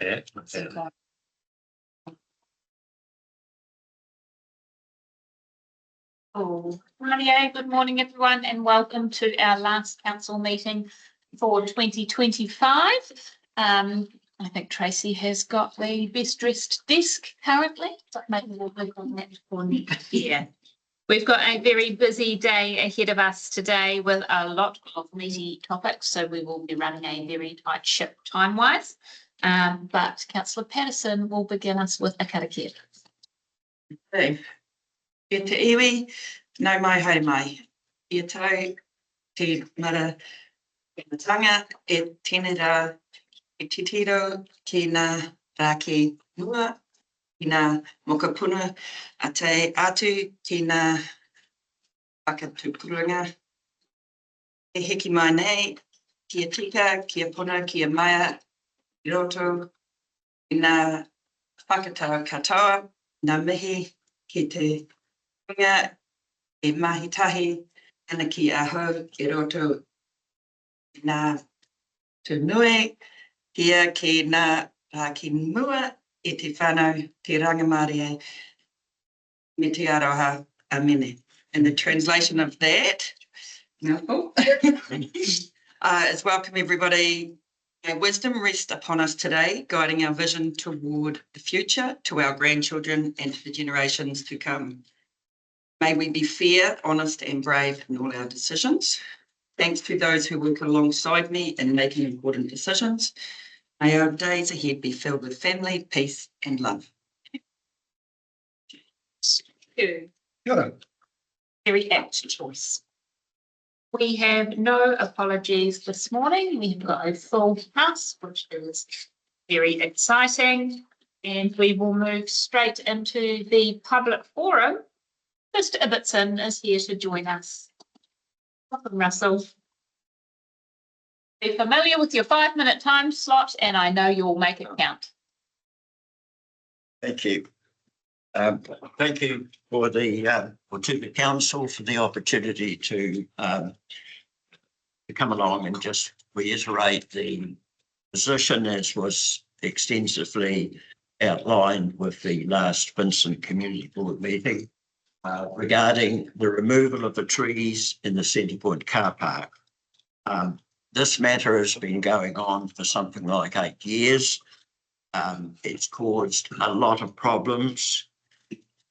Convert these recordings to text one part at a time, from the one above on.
Okay. Oh, good morning, everyone, and welcome to our last council meeting for 2025. I think Tracy has got the best dressed desk currently, but maybe we'll work on that for next year. We've got a very busy day ahead of us today with a lot of meaty topics, so we will be running a very tight ship time-wise. But Councillor Patterson will begin us with a karakia. Okay. E te iwi, nau mai haere mai. I tau te mara e matanga e tēnei rā e titiro ki ngā rāke mua, ki ngā mokapuna a te atu ki ngā whakatupuranga. E hiki mai nei, kia tika, kia puna, kia maia, i roto, i ngā whakatau katoa, ngā mihi ki te runga, e mahitahi, ana ki aho, i roto, i ngā tunui, kia ki ngā rāki mua, i te whanau, te rangamārie, me te aroha, amene. And the translation of that, is welcome everybody. May wisdom rest upon us today, guiding our vision toward the future, to our grandchildren and to the generations to come. May we be fair, honest and brave in all our decisions. Thanks to those who work alongside me in making important decisions. May our days ahead be filled with family, peace and love. Very apt choice. We have no apologies this morning. We've got a full house, which is very exciting. And we will move straight into the public forum. Mr. Ibbotson is here to join us. Welcome, Russell. Be familiar with your 5-minute time slot, and I know you'll make it count. Thank you. Thank you for the to the council for the opportunity to come along and just reiterate the position as was extensively outlined with the last Vincent Community Board meeting regarding the removal of the trees in the Centre Point car park. This matter has been going on for something like 8 years. It's caused a lot of problems.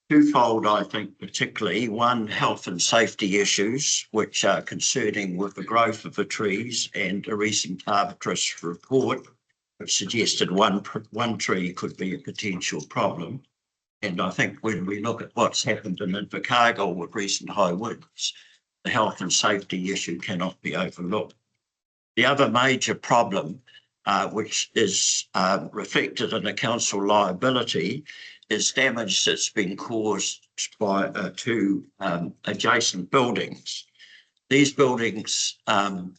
Twofold, I think, particularly. One, health and safety issues, which are concerning with the growth of the trees, and a recent arbitrous report which suggested one tree could be a potential problem. And I think when we look at what's happened in Invercargill with recent high winds, the health and safety issue cannot be overlooked. The other major problem, which is reflected in the council liability, is damage that's been caused by two adjacent buildings. These buildings are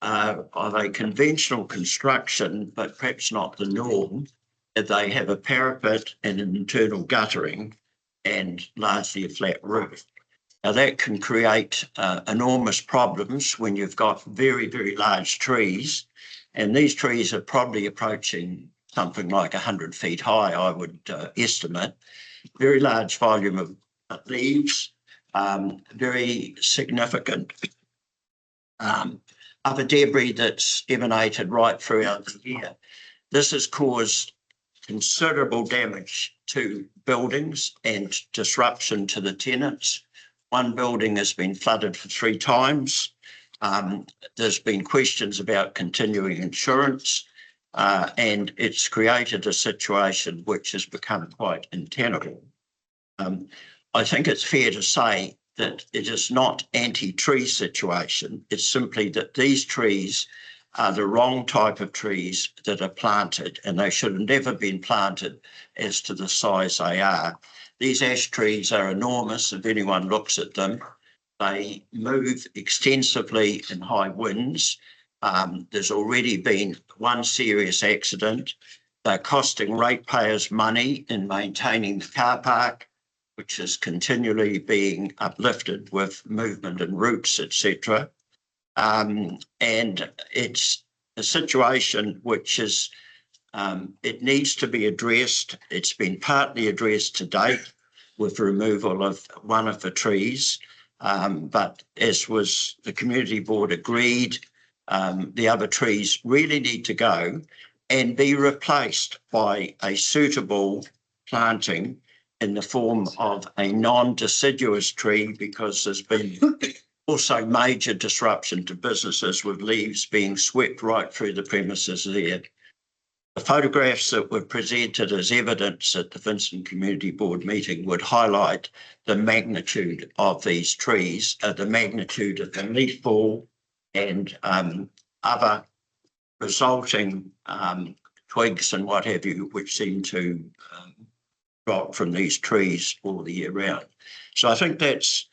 of a conventional construction, but perhaps not the norm. They have a parapet and an internal guttering and largely a flat roof. Now that can create enormous problems when you've got very, very large trees, and these trees are probably approaching something like 100 feet high, I would estimate. Very large volume of leaves, very significant other debris that's emanated right throughout the year. This has caused considerable damage to buildings and disruption to the tenants. One building has been flooded for 3 times. There's been questions about continuing insurance. And it's created a situation which has become quite untenable. I think it's fair to say that it is not anti-tree situation. It's simply that these trees are the wrong type of trees that are planted, and they should have never been planted as to the size they are. These ash trees are enormous if anyone looks at them. They move extensively in high winds. There's already been one serious accident. They're costing ratepayers money in maintaining the car park, which is continually being uplifted with movement and routes, etc. And it's a situation which is It needs to be addressed. It's been partly addressed to date with removal of one of the trees. But as was the community board agreed, the other trees really need to go and be replaced by a suitable planting in the form of a non-deciduous tree, because there's been also major disruption to businesses with leaves being swept right through the premises there. The photographs that were presented as evidence at the Vincent Community Board meeting would highlight the magnitude of these trees, the magnitude of the leaf fall and other resulting twigs and what have you, which seem to drop from these trees all the year round. So I think that's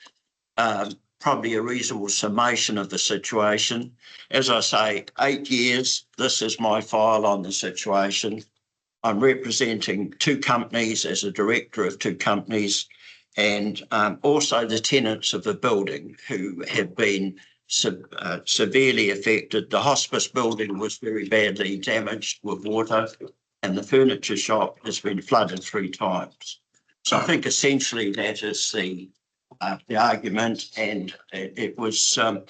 probably a reasonable summation of the situation. As I say, 8 years, this is my file on the situation. I'm representing two companies as a director of two companies, and also the tenants of the building who have been severely affected. The hospice building was very badly damaged with water, and the furniture shop has been flooded 3 times. So I think essentially that is the argument, and it was the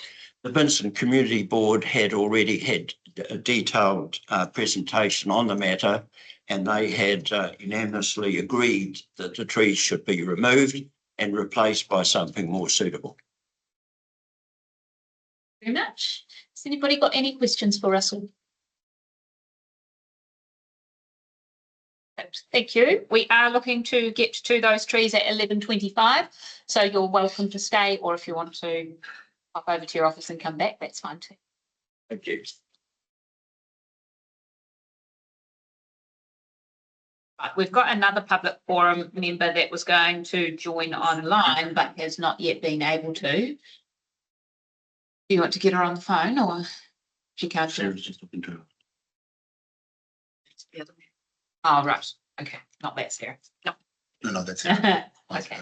Vincent Community Board had already had a detailed presentation on the matter, and they had unanimously agreed that the trees should be removed and replaced by something more suitable. Very much. Has anybody got any questions for Russell? Thank you. We are looking to get to those trees at 11:25, so you're welcome to stay, or if you want to pop over to your office and come back, that's fine too. Thank you. Right, we've got another public forum member that was going to join online but has not yet been able to. Do you want to get her on the phone, or she can't? Sarah's just looking to. Oh, right. Okay. Not that, Sarah. No. No, that's Okay.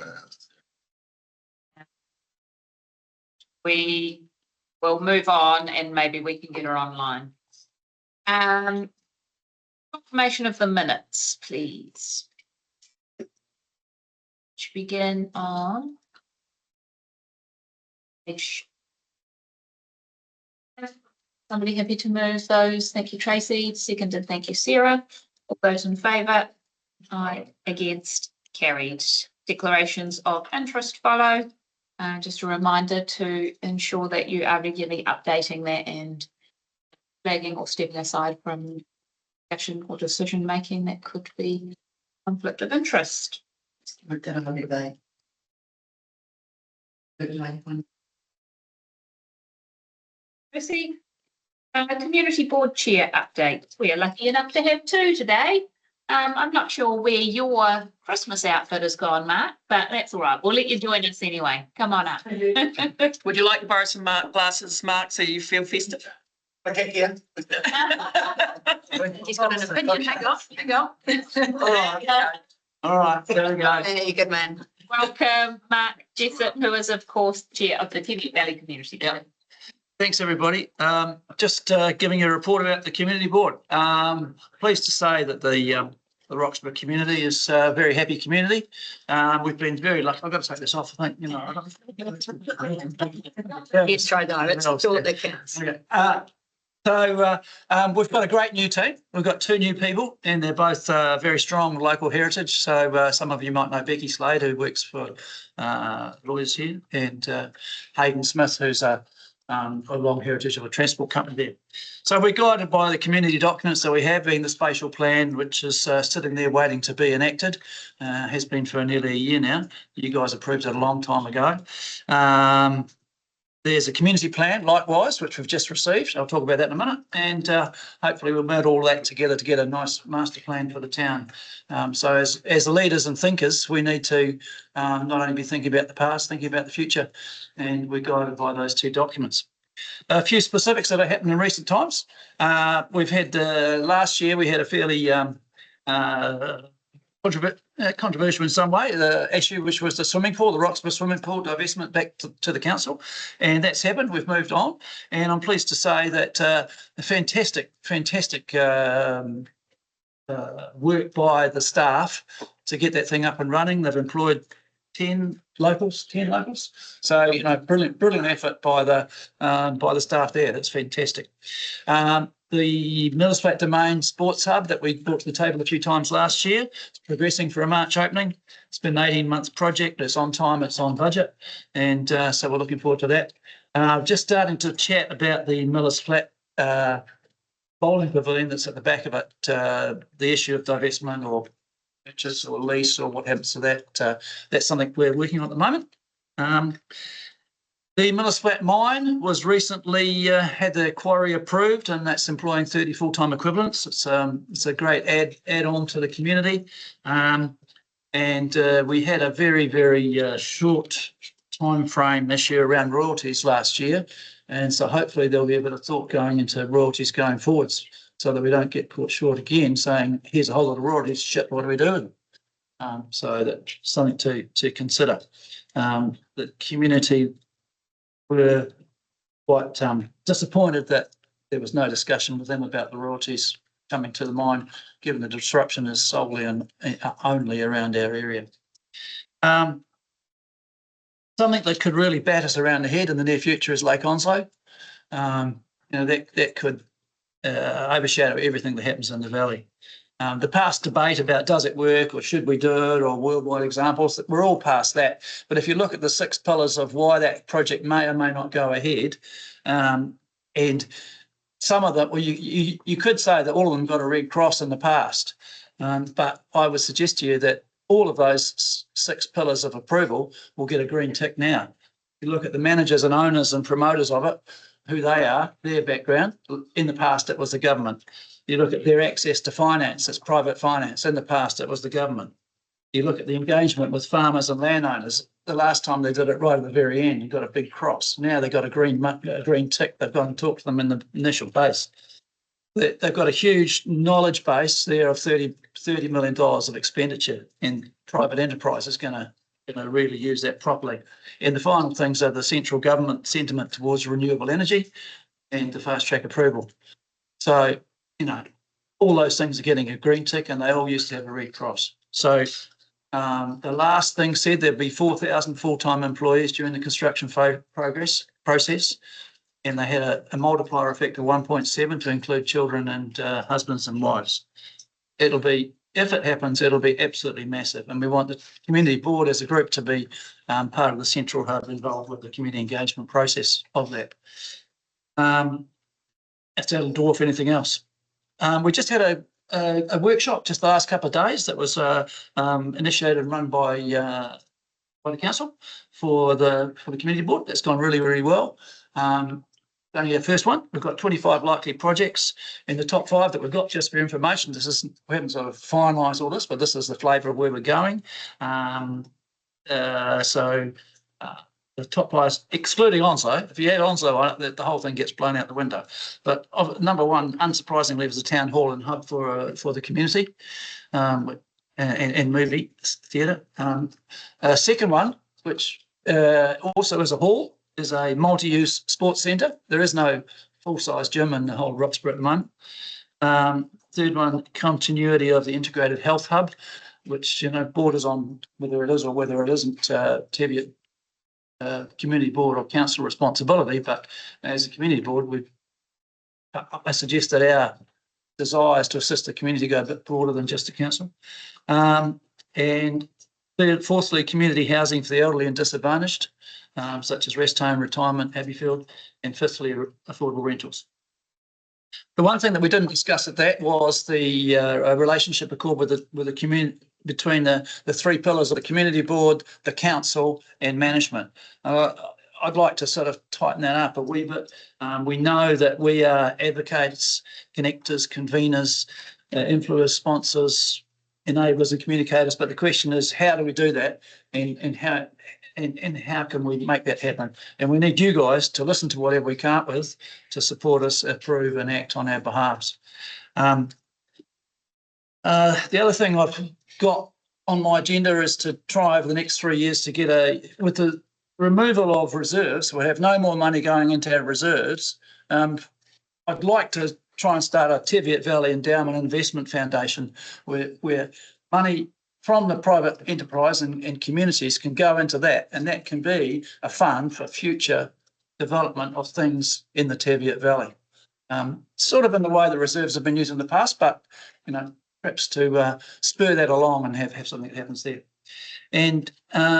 We will move on and maybe we can get her online. Confirmation of the minutes, please. Should begin on page. Somebody happy to move those? Thank you, Tracy. Seconded. Thank you, Sarah. All those in favour? Aye. Against? Carried. Declarations of interest follow. Just a reminder to ensure that you are regularly updating that and flagging or stepping aside from action or decision making that could be conflict of interest. Tracy, community board chair update. We are lucky enough to have 2 today. I'm not sure where your Christmas outfit has gone, Mark, but that's all right. We'll let you join us anyway. Come on up. Would you like to borrow some glasses, Mark, so you feel festive? Okay, yeah. He's got an opinion. Hang on. All right, there we go. Hey, good man. Welcome, Mark Jessup, who is, of course, chair of the Tennant Valley Community Board. Thanks, everybody. Just giving you a report about the community board. Pleased to say that the Roxburgh community is a very happy community. We've been very lucky. I've got to take this off, I think. You know, Let's try that. It's all that counts. Okay. So we've got a great new team. We've got 2 new people, and they're both very strong local heritage. So some of you might know Becky Slade, who works for lawyers here, and Hayden Smith, who's a long heritage of a transport company there. So we're guided by the community documents that we have, being the spatial plan, which is sitting there waiting to be enacted, has been for nearly a year now. You guys approved it a long time ago. There's a community plan, likewise, which we've just received. I'll talk about that in a minute. And hopefully we'll meld all that together to get a nice master plan for the town. So as leaders and thinkers, we need to not only be thinking about the past, thinking about the future. And we're guided by those 2 documents. A few specifics that have happened in recent times. We've had last year, we had a fairly controversial in some way, the issue which was the swimming pool, the Roxburgh swimming pool divestment back to the council, and that's happened. We've moved on, and I'm pleased to say that a fantastic work by the staff to get that thing up and running. They've employed 10 locals. So, you know, brilliant effort by the staff there. That's fantastic. The Millers Flat Domain Sports Hub that we brought to the table a few times last year, it's progressing for a March opening. It's been an 18-month project. It's on time, it's on budget. And so we're looking forward to that. Just starting to chat about the Millers Flat bowling pavilion that's at the back of it, the issue of divestment or purchase or lease or what happens to that. That's something we're working on at the moment. The Millers Flat mine was recently had the quarry approved, and that's employing 30 full-time equivalents. It's a great add-on to the community, and we had a very short time frame this year around royalties last year, and so hopefully there'll be a bit of thought going into royalties going forwards, so that we don't get caught short again saying here's a whole lot of royalties. Shit, what do we do with them? So that's something to consider. The community were quite disappointed that there was no discussion with them about the royalties coming to the mine, given the disruption is solely and only around our area. Something that could really bat us around the head in the near future is Lake Onslow. You know, that could overshadow everything that happens in the valley. The past debate about does it work or should we do it or worldwide examples, we're all past that. But if you look at the 6 pillars of why that project may or may not go ahead, and some of them, well, you could say that all of them got a red cross in the past, but I would suggest to you that all of those 6 pillars of approval will get a green tick now. You look at the managers and owners and promoters of it, who they are, their background. In the past, it was the government. You look at their access to finance, it's private finance. In the past, it was the government. You look at the engagement with farmers and landowners. The last time they did it right at the very end, you got a big cross. Now they've got a green tick. They've gone and talked to them in the initial base. They've got a huge knowledge base there of $30 million of expenditure, and private enterprise is going to really use that properly. And the final things are the central government sentiment towards renewable energy and the fast track approval. So, you know, all those things are getting a green tick, and they all used to have a red cross. So the last thing said, there'd be 4,000 full-time employees during the construction process, and they had a multiplier effect of 1.7 to include children and husbands and wives. It'll be, if it happens, it'll be absolutely massive, and we want the community board as a group to be part of the central hub involved with the community engagement process of that. That'll dwarf anything else. We just had a workshop just the last couple of days that was initiated and run by the council for the community board. That's gone really well. Only our first one. We've got 25 likely projects in the top 5 that we've got. Just for information, this isn't, we haven't sort of finalised all this, but this is the flavour of where we're going. The top players, excluding Onslow, if you add Onslow on it, the whole thing gets blown out the window. But number 1, unsurprisingly, was a town hall and hub for the community, and movie theatre. Second one, which also is a hall, is a multi-use sports centre. There is no full-size gym in the whole Roxburgh at the moment. Third one, continuity of the integrated health hub, which, you know, borders on whether it is or whether it isn't Teviot community board or council responsibility. But as a community board, I suggest that our desires to assist the community go a bit broader than just the council. And fourthly, community housing for the elderly and disadvantaged, such as rest home, retirement, Abbeyfield, and fifthly, affordable rentals. The one thing that we didn't discuss at that was the relationship accord with the community, between the 3 pillars of the community board, the council, and management. I'd like to sort of tighten that up a wee bit. We know that we are advocates, connectors, conveners, influencers, sponsors, enablers, and communicators. But the question is, how do we do that, and how can we make that happen? And we need you guys to listen to whatever we come up with to support us, approve, and act on our behalves. The other thing I've got on my agenda is to try over the next 3 years to get with the removal of reserves, we'll have no more money going into our reserves. I'd like to try and start a Teviot Valley Endowment Investment Foundation where money from the private enterprise and communities can go into that, and that can be a fund for future development of things in the Teviot Valley. Sort of in the way the reserves have been used in the past, but perhaps to spur that along and have something that happens there. And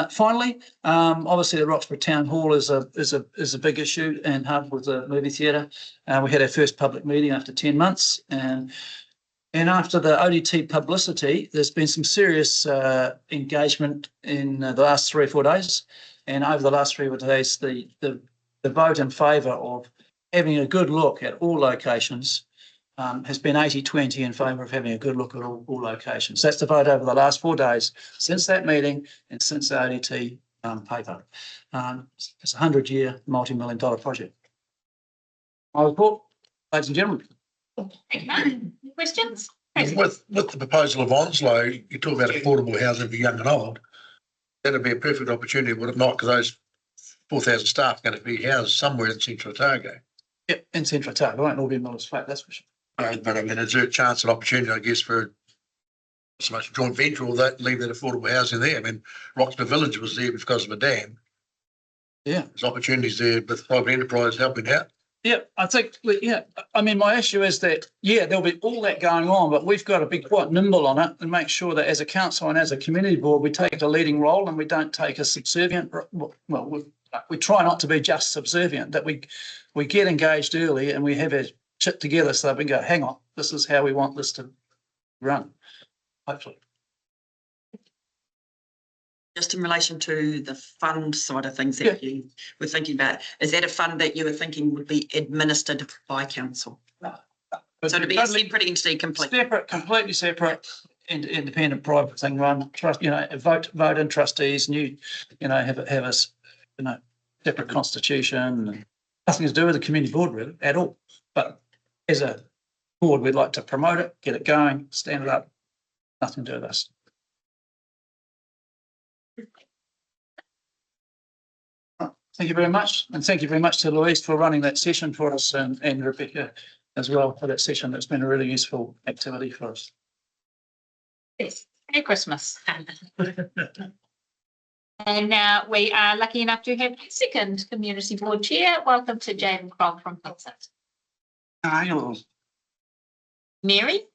finally, obviously the Roxburgh Town Hall is a big issue and hub with the movie theatre. We had our first public meeting after 10 months, and after the ODT publicity, there's been some serious engagement in the last 3 or 4 days. And over the last 3 or 4 days, the vote in favour of having a good look at all locations has been 80-20 in favour of having a good look at all locations. That's the vote over the last 4 days since that meeting and since the ODT paper. It's a 100-year, multi-million-dollar project. My report, ladies and gentlemen. Any questions? With the proposal of Onslow, you talk about affordable housing for young and old. That'd be a perfect opportunity, would it not? Because those 4,000 staff are going to be housed somewhere in Central Otago. Yep, in Central Otago. It won't all be Miller's Flat, that's for sure. But I mean, is there a chance and opportunity, I guess, for so much joint venture or that, leave that affordable housing there? I mean, Roxburgh Village was there because of a dam. Yeah. There's opportunities there with private enterprise helping out. Yeah, I think, I mean, my issue is that, there'll be all that going on, but we've got to be quite nimble on it and make sure that as a council and as a community board, we take a leading role and we don't take a subservient, we try not to be just subservient, that we get engaged early and we have a chit together so that we can go, hang on, this is how we want this to run, hopefully. Just in relation to the fund side of things that you were thinking about, is that a fund that you were thinking would be administered by council? But So to be a separate entity completely? Separate, completely separate, independent private thing run, trust, vote in trustees, have a separate constitution, and nothing to do with the community board really at all. But as a board, we'd like to promote it, get it going, stand it up, nothing to do with us. Thank you very much. And thank you very much to Louise for running that session for us and Rebecca as well for that session. That's been a really useful activity for us. Yes. Merry Christmas. And now we are lucky enough to have a second community board chair. Welcome to Jaden Kroll from Hillside. Hello. Mary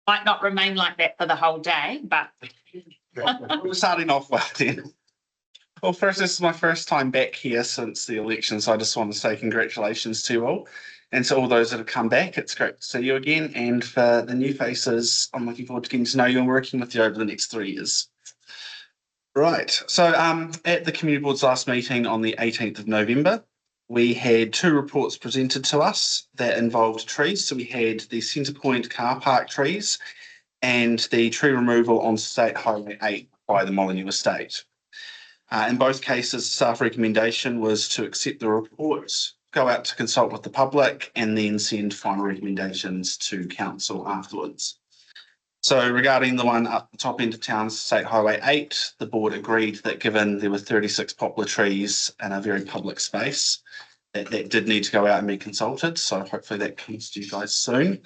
might not remain like that for the whole day, but We're starting off well then. Well, first, this is my first time back here since the election, so I just want to say congratulations to you all. And to all those that have come back, it's great to see you again. And for the new faces, I'm looking forward to getting to know you and working with you over the next 3 years. Right, so at the community board's last meeting on the 18th of November, we had 2 reports presented to us that involved trees. So we had the Centrepoint car park trees and the tree removal on State Highway 8 by the Molyneux Estate. In both cases, staff recommendation was to accept the reports, go out to consult with the public, and then send final recommendations to council afterwards. So regarding the one up the top end of town, State Highway 8, the board agreed that given there were 36 poplar trees in a very public space, that did need to go out and be consulted. So hopefully that comes to you guys soon.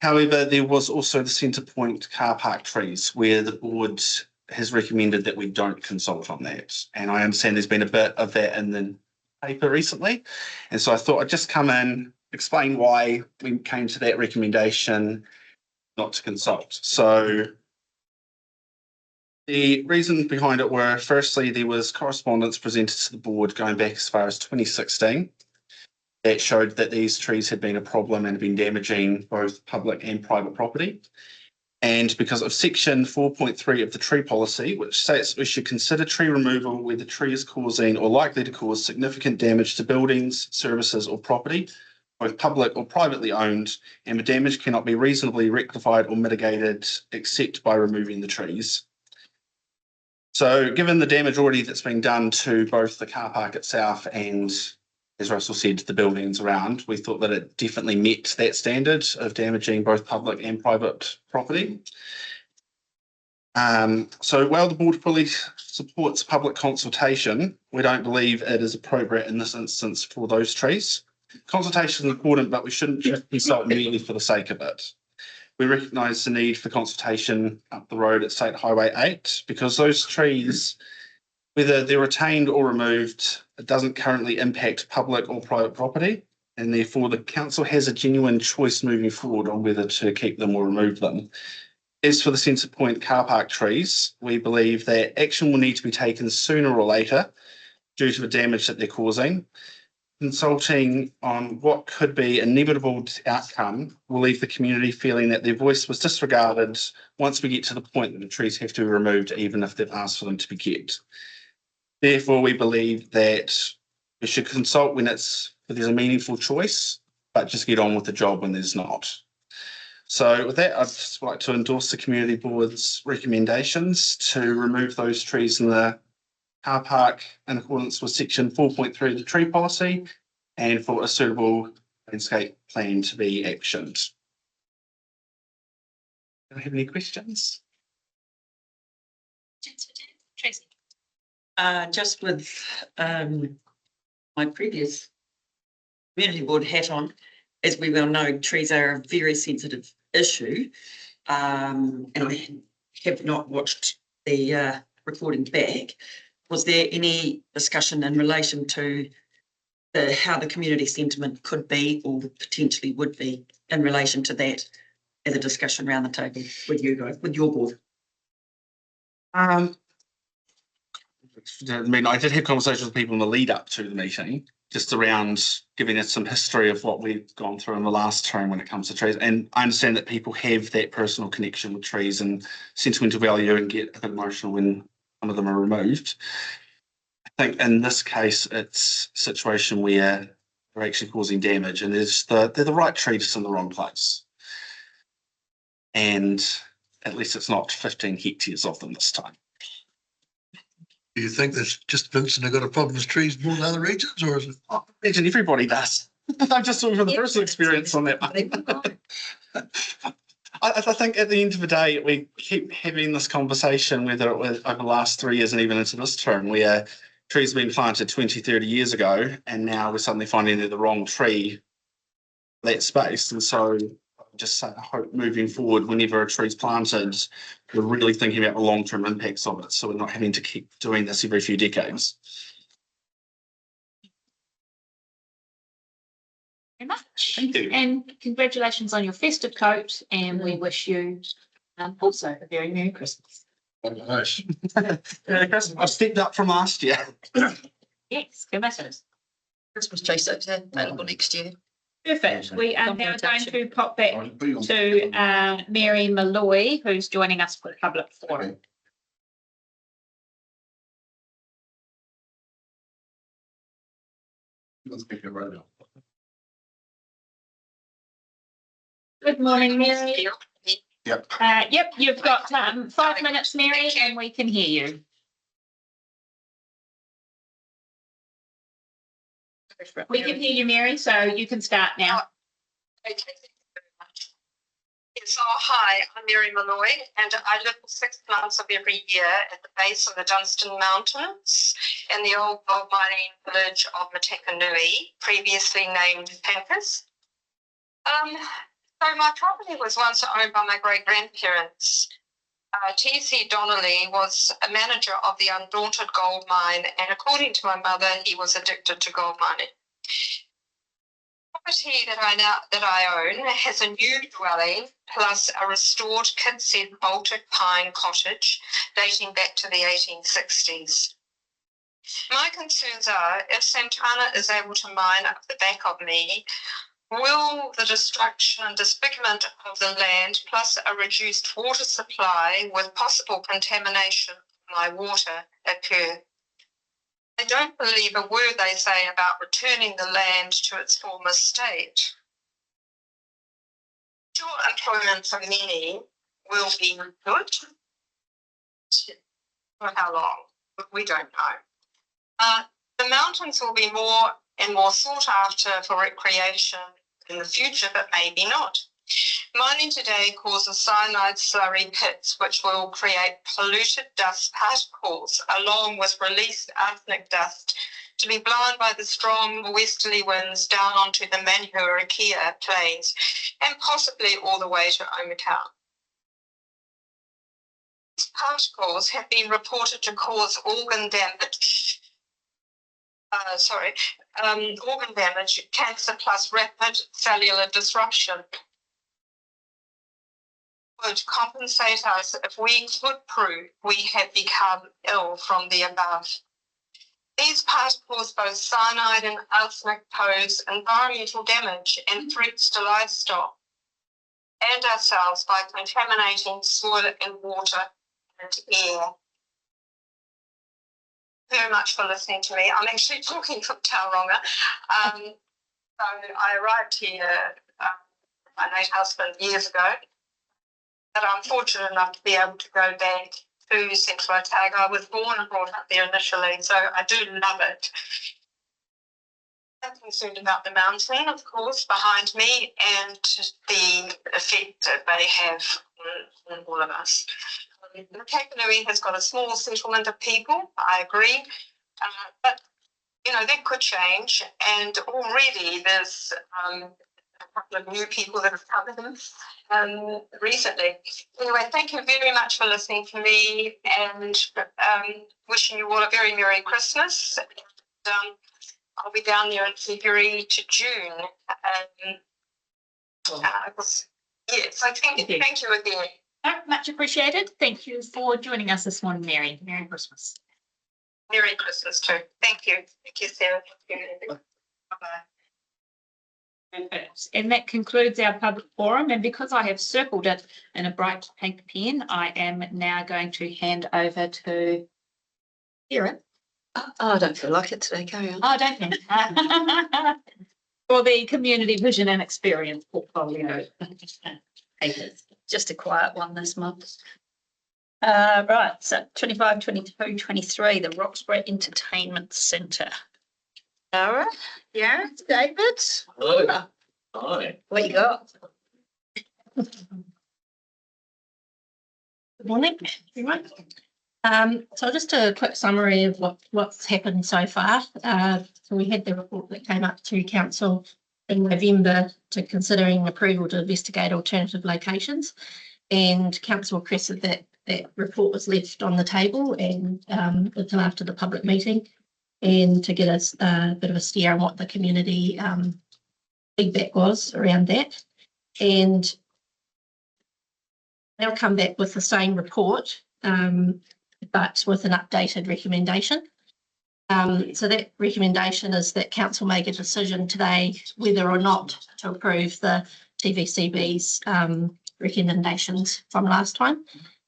However, there was also the Centrepoint car park trees where the board has recommended that we don't consult on that. And I understand there's been a bit of that in the paper recently. And so I thought I'd just come in, explain why we came to that recommendation not to consult. So the reason behind it were, firstly, there was correspondence presented to the board going back as far as 2016 that showed that these trees had been a problem and had been damaging both public and private property. And because of section 4.3 of the tree policy, which states we should consider tree removal where the tree is causing or likely to cause significant damage to buildings, services or property, both public or privately owned, and the damage cannot be reasonably rectified or mitigated except by removing the trees. So given the damage already that's been done to both the car park itself and, as Russell said, the buildings around, we thought that it definitely met that standard of damaging both public and private property. So while the board fully supports public consultation, we don't believe it is appropriate in this instance for those trees. Consultation is important, but we shouldn't just consult merely for the sake of it. We recognise the need for consultation up the road at State Highway 8 because those trees, whether they're retained or removed, it doesn't currently impact public or private property, and therefore the council has a genuine choice moving forward on whether to keep them or remove them. As for the Centre Point car park trees, we believe that action will need to be taken sooner or later due to the damage that they're causing. Consulting on what could be an inevitable outcome will leave the community feeling that their voice was disregarded once we get to the point that the trees have to be removed, even if they've asked for them to be kept. Therefore, we believe that we should consult when there's a meaningful choice, but just get on with the job when there's not. So with that, I'd just like to endorse the community board's recommendations to remove those trees in the car park in accordance with section 4.3 of the tree policy and for a suitable landscape plan to be actioned. Do I have any questions? Tracy. Just with my previous community board hat on, as we well know, trees are a very sensitive issue. And I have not watched the recording back. Was there any discussion in relation to how the community sentiment could be or potentially would be in relation to that as a discussion around the table with you guys, with your board? I mean, I did have conversations with people in the lead up to the meeting, just around giving us some history of what we've gone through in the last term when it comes to trees. And I understand that people have that personal connection with trees and sentimental value and get a bit emotional when some of them are removed. I think in this case, it's a situation where they're actually causing damage and they're the right tree just in the wrong place. And at least it's not 15 hectares of them this time. Do you think that's just Vincent who got a problem with trees more than other regions, or is it? I imagine everybody does. I'm just talking from the personal experience on that one. I think at the end of the day, we keep having this conversation, whether it was over the last 3 years and even into this term, where trees have been planted 20, 30 years ago, and now we're suddenly finding they're the wrong tree for that space. And so I just hope moving forward, whenever a tree's planted, we're really thinking about the long-term impacts of it. So we're not having to keep doing this every few decades. Very much. Thank you. And congratulations on your festive coat, and we wish you also a very Merry Christmas. Nice. I've stepped up from last year. Yes, good matters. Christmas tree sets available next year. Perfect. We are now going to pop back to Mary Malloy, who's joining us for the public forum. Good morning, Mary. Yep. Yep, you've got 5 minutes, Mary, and we can hear you. We can hear you, Mary, so you can start now. Okay, thank you very much. Yes, hi, I'm Mary Malloy, and I live for 6 months of every year at the base of the Dunstan Mountains in the old gold mining village of Matakanui, previously named Pancas. So my property was once owned by my great-grandparents. T.C. Donnelly was a manager of the Undaunted gold mine, and according to my mother, he was addicted to gold mining. The property that I own has a new dwelling plus a restored kid-set Baltic pine cottage dating back to the 1860s. My concerns are, if Santana is able to mine up the back of me, will the destruction and disfigurement of the land plus a reduced water supply with possible contamination of my water occur? I don't believe a word they say about returning the land to its former state. Employment for many will be good. For how long? We don't know. The mountains will be more and more sought after for recreation in the future, but maybe not. Mining today causes cyanide slurry pits, which will create polluted dust particles along with released arsenic dust to be blown by the strong westerly winds down onto the Manuherikia plains and possibly all the way to Ometown. These particles have been reported to cause organ damage, cancer plus rapid cellular disruption. Would compensate us if we could prove we had become ill from the above. These particles, both cyanide and arsenic, pose environmental damage and threats to livestock and ourselves by contaminating soil and water and air. Very much for listening to me. I'm actually talking from Tauranga. So I arrived here, my late husband, years ago. But I'm fortunate enough to be able to go back to Central Otago. I was born and brought up there initially, so I do love it. I'm concerned about the mountain, of course, behind me and the effect that they have on all of us. Takanui has got a small settlement of people, I agree, but you know, that could change, and already there's a couple of new people that have come in recently. Anyway, thank you very much for listening to me, and wishing you all a very Merry Christmas. And, I'll be down there in February to June. So thank you again. Much appreciated. Thank you for joining us this morning, Mary. Merry Christmas. Merry Christmas too. Thank you. Thank you, Sarah. Thank you. Bye-bye. And that concludes our public forum. And because I have circled it in a bright pink pen, I am now going to hand over to Sarah. Oh, I don't feel like it today. Carry on. Oh, don't you? For the Community Vision and Experience portfolio. Just a quiet one this month. Right, so 25, 22, 23, the Roxburgh Entertainment Centre. Sarah, yeah, David. Hello. Hi. What you got? Good morning, everyone. So just a quick summary of what's happened so far. So we had the report that came up to council in November to considering approval to investigate alternative locations, and council requested that that report was left on the table and until after the public meeting, and to get us a bit of a steer on what the community feedback was around that. And they'll come back with the same report, but with an updated recommendation. So that recommendation is that council make a decision today whether or not to approve the TVCB's recommendations from last time.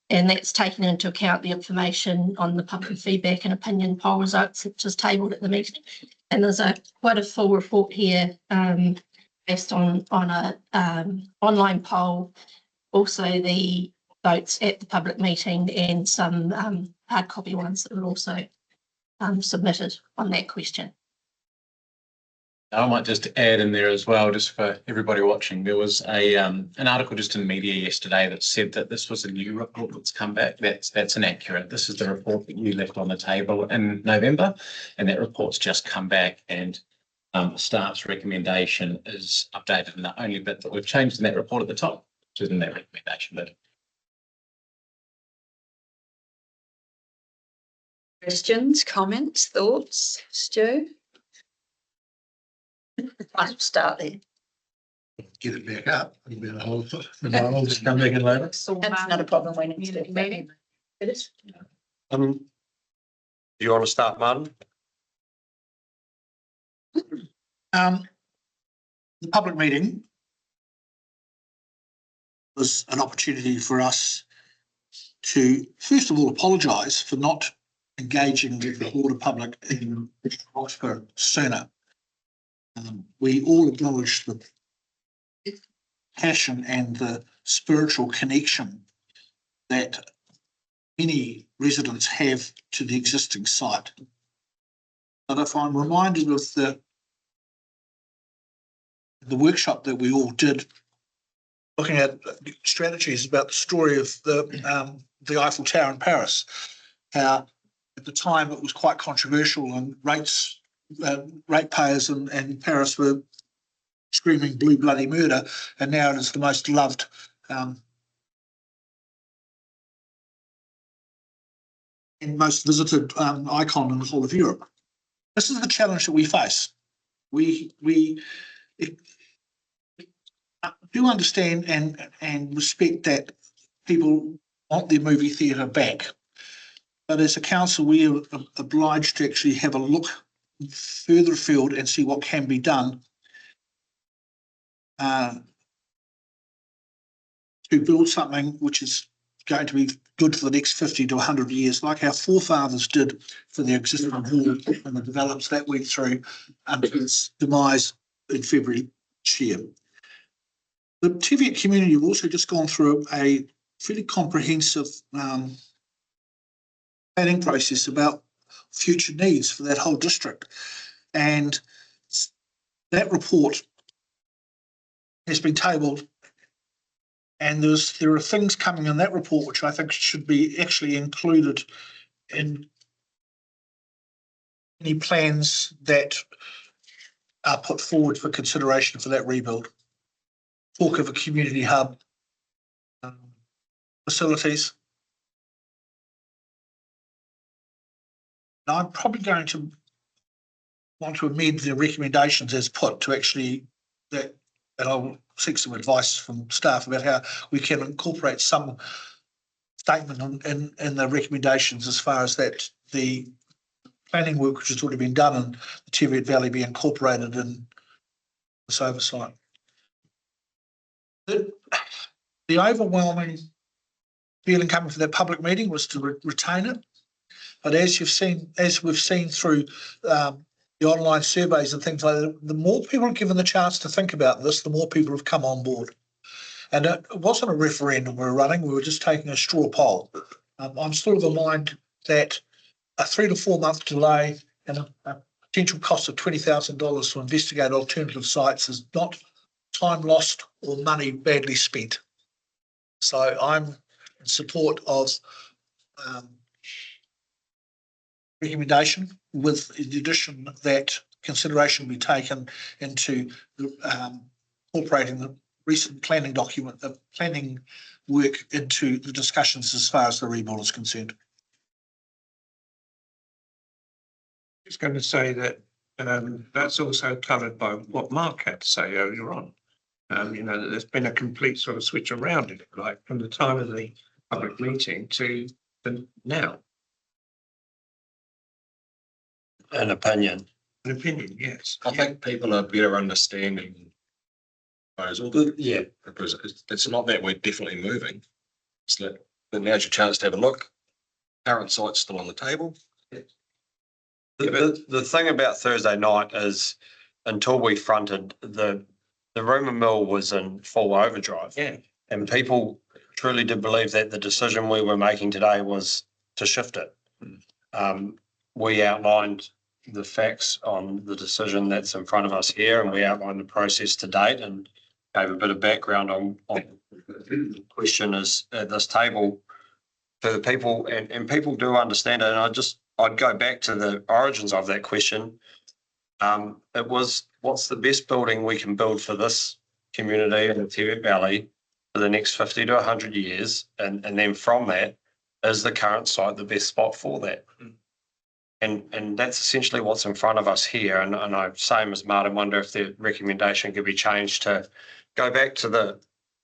And that's taken into account the information on the public feedback and opinion poll results, which is tabled at the meeting. And there's quite a full report here based on a online poll, also the votes at the public meeting, and some hard copy ones that were also submitted on that question. I might just add in there as well, just for everybody watching, there was an article just in media yesterday that said that this was a new report that's come back. That's inaccurate. This is the report that you left on the table in November, and that report's just come back, and staff's recommendation is updated in the only bit that we've changed in that report at the top, which is in that recommendation bit. Questions, comments, thoughts, Stu? I'll start there. Get it back up. I'll just come back in later. That's not a problem. We need to do that. It is. Do you want to start, Martin? The public meeting was an opportunity for us to, first of all, apologise for not engaging with the broader public in Roxburgh sooner. We all acknowledge the passion and the spiritual connection that many residents have to the existing site. But if I'm reminded of the workshop that we all did, looking at strategies about the story of the Eiffel Tower in Paris, how at the time it was quite controversial and rates ratepayers and Paris were screaming blue bloody murder, and now it is the most loved and most visited icon in the whole of Europe. This is the challenge that we face. We do understand and respect that people want their movie theatre back. But as a council, we are obliged to actually have a look further afield and see what can be done to build something which is going to be good for the next 50 to 100 years, like our forefathers did for their existing hall and the developments that went through until its demise in February this year. The Teviot community have also just gone through a fairly comprehensive planning process about future needs for that whole district. And that report has been tabled, and there are things coming in that report which I think should be actually included in any plans that are put forward for consideration for that rebuild. Talk of a community hub, facilities. Now, I'm probably going to want to amend the recommendations as put to actually that, and I'll seek some advice from staff about how we can incorporate some statement in the recommendations as far as that the planning work which has already been done in the Teviot Valley be incorporated in this oversight. The overwhelming feeling coming from that public meeting was to retain it. But as we've seen through the online surveys and things like that, the more people are given the chance to think about this, the more people have come on board. And it wasn't a referendum we were running, we were just taking a straw poll. I'm still of the mind that a 3 to 4 month delay and a potential cost of $20,000 to investigate alternative sites is not time lost or money badly spent. So I'm in support of recommendation with the addition that consideration will be taken into incorporating the recent planning document, the planning work into the discussions as far as the rebuild is concerned. I was going to say that that's also covered by what Mark had to say earlier on. You know, that there's been a complete sort of switch around, if you like, from the time of the public meeting to now. An opinion. An opinion, yes. I think people are better understanding proposal. Yeah. Because it's not that we're definitely moving. It's that now's your chance to have a look. Current site's still on the table. The thing about Thursday night is until we fronted the rumour mill was in full overdrive. Yeah. And people truly did believe that the decision we were making today was to shift it. We outlined the facts on the decision that's in front of us here, and we outlined the process to date and gave a bit of background on the question is at this table for the people, and people do understand it. And I'd go back to the origins of that question. It was, what's the best building we can build for this community in the Teviot Valley for the next 50 to 100 years? And then from that, is the current site the best spot for that? And that's essentially what's in front of us here. And I, same as Martin, wonder if the recommendation could be changed to go back to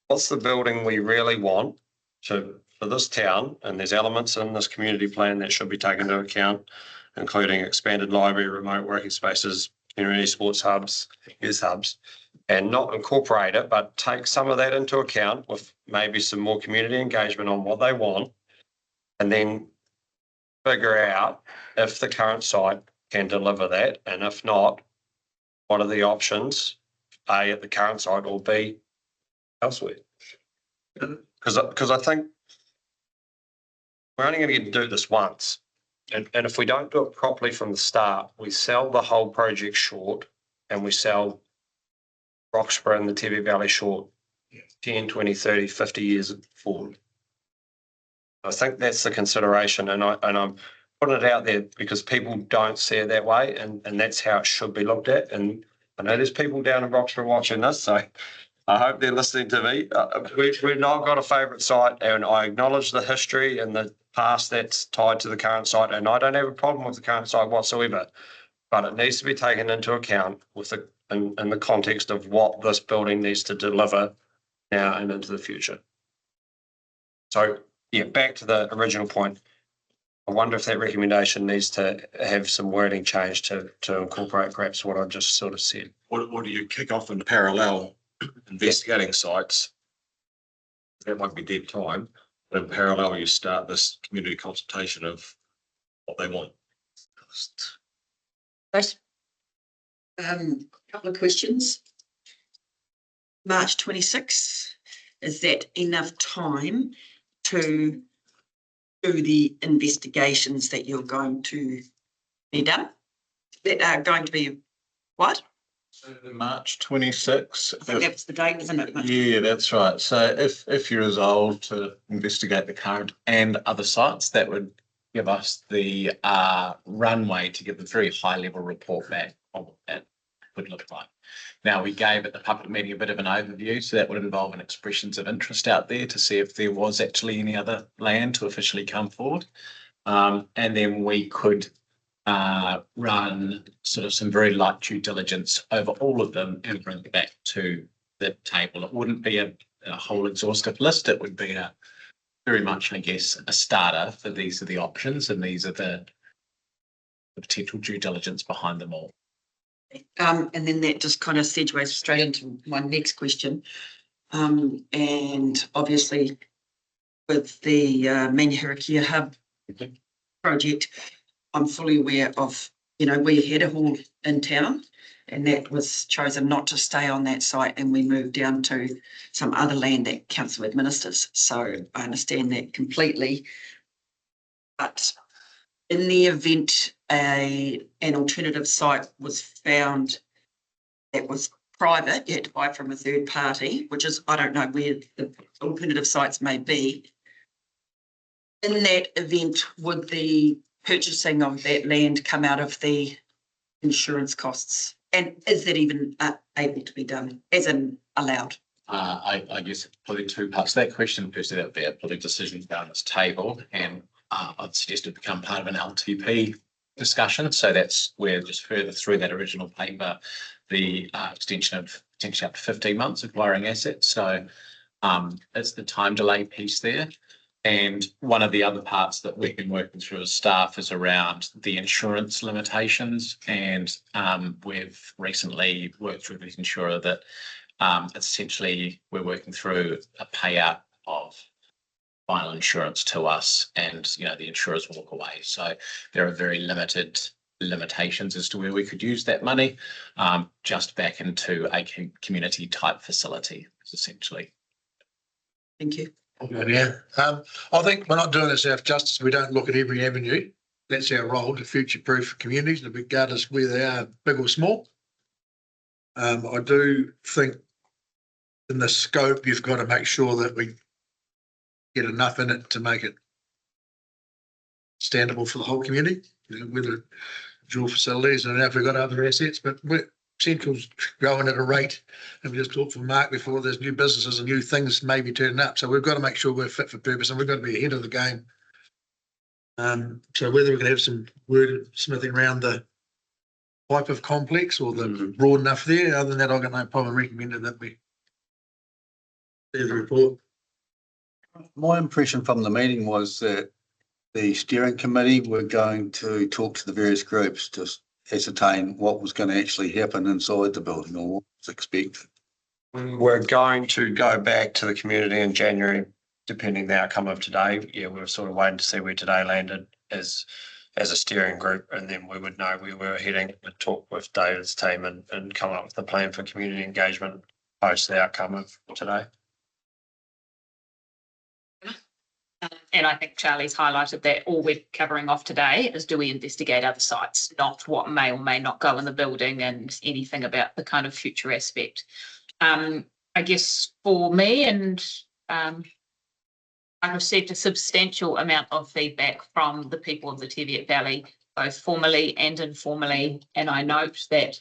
what's the building we really want for this town? And there's elements in this community plan that should be taken into account, including expanded library, remote working spaces, community sports hubs, youth hubs, and not incorporate it, but take some of that into account with maybe some more community engagement on what they want, and then figure out if the current site can deliver that, and if not, what are the options, A, at the current site, or B, elsewhere. Because I think we're only going to get to do this once. And if we don't do it properly from the start, we sell the whole project short, and we sell Roxburgh and the Teviot Valley short 10, 20, 30, 50 years forward. I think that's the consideration, and I'm putting it out there because people don't see it that way, and that's how it should be looked at. And I know there's people down in Roxburgh watching this, so I hope they're listening to me. We've not got a favourite site, and I acknowledge the history and the past that's tied to the current site, and I don't have a problem with the current site whatsoever. But it needs to be taken into account with in the context of what this building needs to deliver now and into the future. So, yeah, back to the original point. I wonder if that recommendation needs to have some wording change to incorporate perhaps what I just sort of said. Or do you kick off in parallel investigating sites? That might be dead time, but in parallel you start this community consultation of what they want. Couple of questions. March 26th, is that enough time to do the investigations that you're going to be done? That are going to be what? March 26. I think that's the date, isn't it? Yeah, that's right. So if you resolve to investigate the current and other sites, that would give us the runway to give a very high level report back on what that would look like. Now, we gave at the public meeting a bit of an overview, so that would involve an expressions of interest out there to see if there was actually any other land to officially come forward. And then we could run sort of some very light due diligence over all of them and bring it back to the table. It wouldn't be a whole exhaustive list. It would be very much, I guess, a starter for these are the options and these are the potential due diligence behind them all. And then that just kind of segues straight into my next question. And obviously with the Manihirakia Hub project, I'm fully aware of, we had a hall in town and that was chosen not to stay on that site and we moved down to some other land that council administers. So I understand that completely. But in the event an alternative site was found that was private, you had to buy from a third party, which is, I don't know where the alternative sites may be. In that event, would the purchasing of that land come out of the insurance costs? And is that even able to be done, as in allowed? I guess probably two parts to that question. Firstly, that would be a political decision down this table, and I'd suggest it become part of an LTP discussion. So that's where just further through that original paper, the extension of potentially up to 15 months acquiring assets. So it's the time delay piece there. And one of the other parts that we've been working through as staff is around the insurance limitations. And we've recently worked through this insurer that essentially we're working through a payout of final insurance to us, and the insurers walk away. So there are very limited limitations as to where we could use that money, just back into a community type facility, essentially. Thank you. Yeah, I think we're not doing this out of justice. We don't look at every avenue. That's our role to future-proof communities, regardless where they are, big or small. I do think in the scope, you've got to make sure that we get enough in it to make it standable for the whole community. Whether dual facilities, and if we've got other assets, but Central's growing at a rate, and we just talked from Mark before, there's new businesses and new things maybe turning up. So we've got to make sure we're fit for purpose, and we've got to be ahead of the game. So whether we can have some wordsmithing around the type of complex or the broad enough there, other than that, I've got no problem recommending that we see the report. My impression from the meeting was that the steering committee were going to talk to the various groups to ascertain what was going to actually happen inside the building or what was expected. We're going to go back to the community in January, depending the outcome of today. Yeah, we were sort of waiting to see where today landed as a steering group, and then we would know where we were heading to talk with David's team and come up with a plan for community engagement post the outcome of today. And I think Charlie's highlighted that all we're covering off today is, do we investigate other sites, not what may or may not go in the building and anything about the kind of future aspect. I guess for me and I received a substantial amount of feedback from the people of the Teviot Valley, both formally and informally, and I note that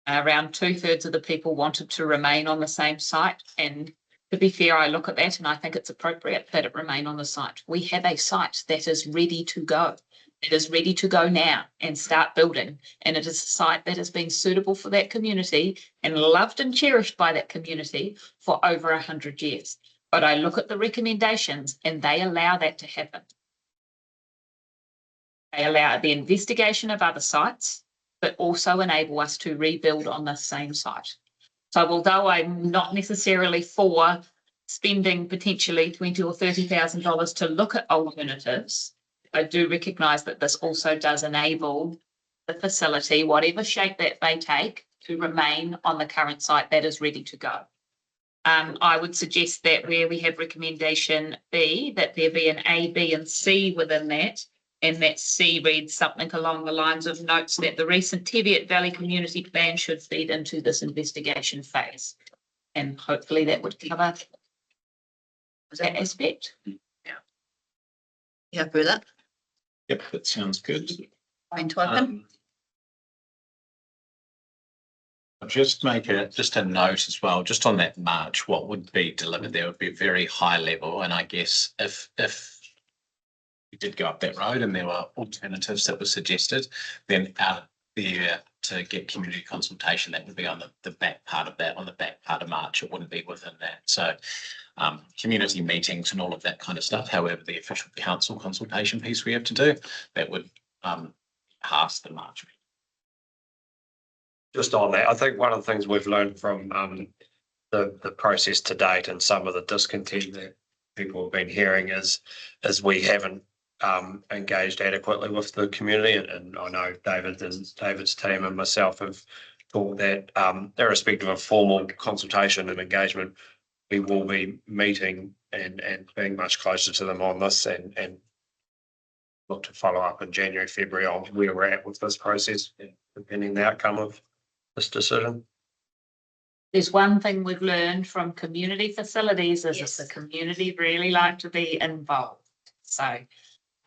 around 2/3 of the people wanted to remain on the same site. And to be fair, I look at that and I think it's appropriate that it remain on the site. We have a site that is ready to go. It is ready to go now and start building. And it is a site that has been suitable for that community and loved and cherished by that community for over 100 years. But I look at the recommendations and they allow that to happen. They allow the investigation of other sites, but also enable us to rebuild on the same site. So although I'm not necessarily for spending potentially $20,000 or $30,000 to look at alternatives, I do recognise that this also does enable the facility, whatever shape that they take, to remain on the current site that is ready to go. I would suggest that where we have recommendation B, that there be an A, B and C within that, and that C reads something along the lines of notes that the recent Teviot Valley Community Plan should feed into this investigation phase. And hopefully that would cover that aspect. You happy with that? Yep, that sounds good. Going to open? I'll just make just a note as well, just on that march, what would be delivered there would be very high level. And I guess if we did go up that road and there were alternatives that were suggested, then out there to get community consultation, that would be on the back part of that, on the back part of March. It wouldn't be within that. So community meetings and all of that kind of stuff. However, the official council consultation piece we have to do, that would pass the March meeting. Just on that, I think one of the things we've learned from the process to date and some of the discontent that people have been hearing is we haven't engaged adequately with the community, and I know David's team and myself have thought that irrespective of formal consultation and engagement, we will be meeting and being much closer to them on this and look to follow up in January, February on where we're at with this process, depending on the outcome of this decision. There's one thing we've learned from community facilities is that the community really like to be involved. So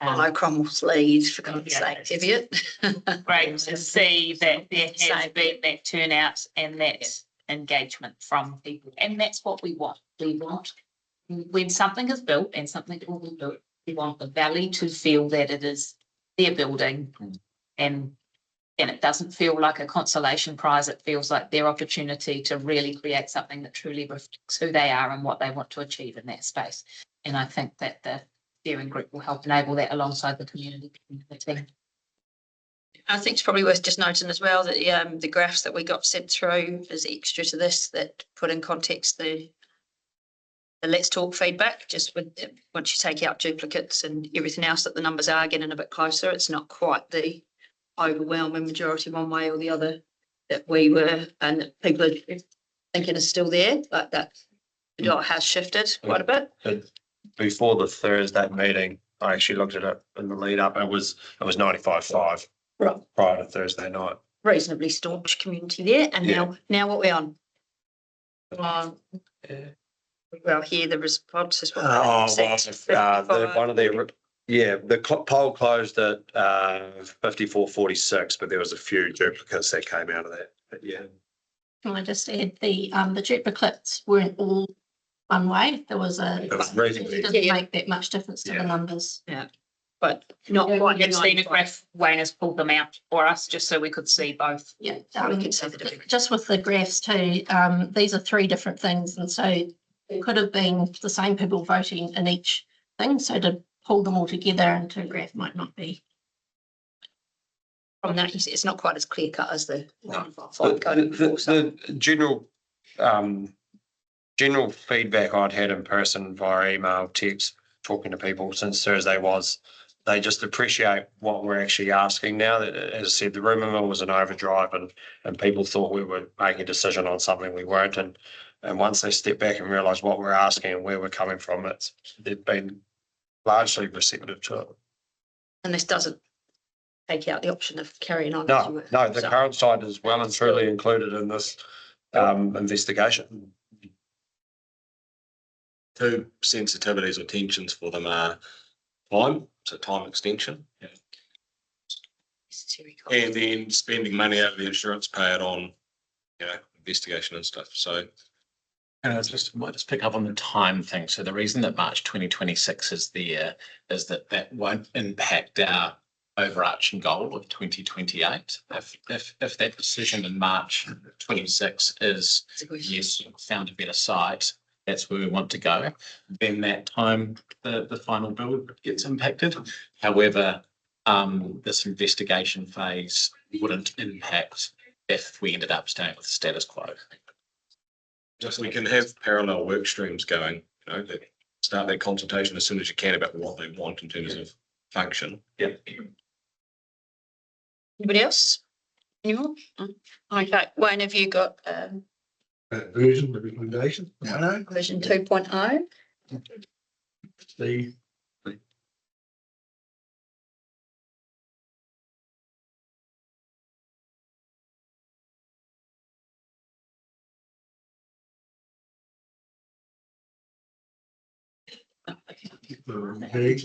Follow Cromwell's lead, for God's sake, Teviot. Great to see that there has been that turnout and that engagement from people. And that's what we want. We want, when something is built and something will be built, we want the valley to feel that it is their building and it doesn't feel like a consolation prize. It feels like their opportunity to really create something that truly reflects who they are and what they want to achieve in that space. And I think that the steering group will help enable that alongside the community team. I think it's probably worth just noting as well that the graphs that we got sent through as extra to this that put in context the Let's Talk feedback, just with once you take out duplicates and everything else, that the numbers are getting a bit closer. It's not quite the overwhelming majority one way or the other that we were, and that people are thinking is still there, but that the dot has shifted quite a bit. But before the Thursday meeting, I actually looked at it in the lead up. It was 95.5 Right. prior to Thursday night. Reasonably staunch community there, and now what we're on. Well, here the response is what. The poll closed at 54.46, but there was a few duplicates that came out of that. But yeah. Can I just add the duplicates weren't all one way. There was It was reasonably. it didn't make that much difference to the numbers. Yeah, but not quite. You've seen a graph, Wayne has pulled them out for us just so we could see both. Yeah, We can see the difference. just with the graphs too, these are three different things, and so it could have been the same people voting in each thing. So to pull them all together into a graph might not be. From that, you see, it's not quite as clear cut as the. The general feedback I'd had in person via email, text, talking to people since Thursday was they just appreciate what we're actually asking now. As I said, the rumour mill was an overdrive and people thought we were making a decision on something we weren't. And once they step back and realise what we're asking and where we're coming from, they've been largely receptive to it. And this doesn't take out the option of carrying on. No, the current site is well and truly included in this investigation. two sensitivities or tensions for them are time, so time extension, and then spending money out of the insurance payout on, investigation and stuff. So And I might just pick up on the time thing. So the reason that March 2026 is there is that won't impact our overarching goal of 2028. If that decision in March 26 is, yes, found a better site, that's where we want to go, then that time, the final build gets impacted. However, this investigation phase wouldn't impact if we ended up staying with the status quo. just we can have parallel work streams going, that start that consultation as soon as you can about what they want in terms of function. Yeah. Anybody else? Anyone? Okay, Wayne, have you got Version, the recommendation, version 2.0? the.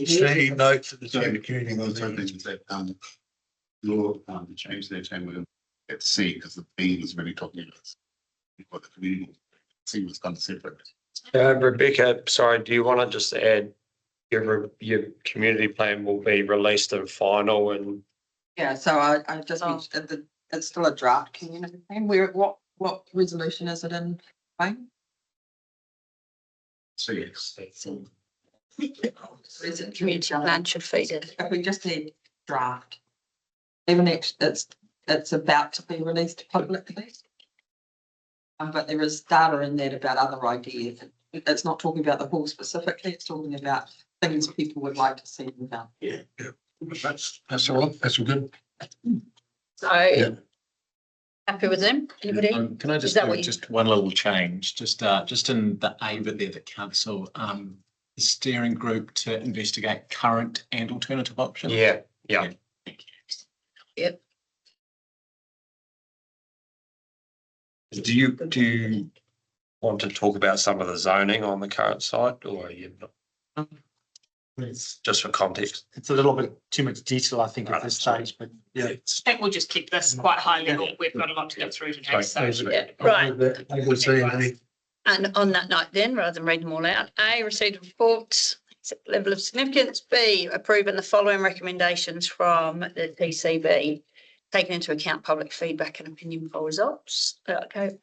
Standing note for the chair community. Law, change their term at C, because the B was really talking about what the community, C was kind of separate. Rebecca, sorry, do you want to just add your community plan will be released and final and Yeah, so I just mentioned it's still a draft community plan. What resolution is it in? Wayne? So yes. Is it Community plan should feed it. If we just need draft. Even it's about to be released publicly. But there is data in there about other ideas. It's not talking about the hall specifically, it's talking about things people would like to see about. Yeah. That's all right, that's all good. So happy with them? Anybody? Can I Is just that do what you- just one little change, just in the A bit there, the council, the steering group to investigate current and alternative options? yeah. Yep. Do you want to talk about some of the zoning on the current site or are you not? Just for context? It's a little bit too much detail, I think, at this stage, but yeah. I think we'll just keep this quite high level. We've got a lot to get through today, so. Yeah, right. I will say any. And on that note then, rather than read them all out, A, received reports, level of significance. B, approving the following recommendations from the PCB, taking into account public feedback and opinion poll results. Okay.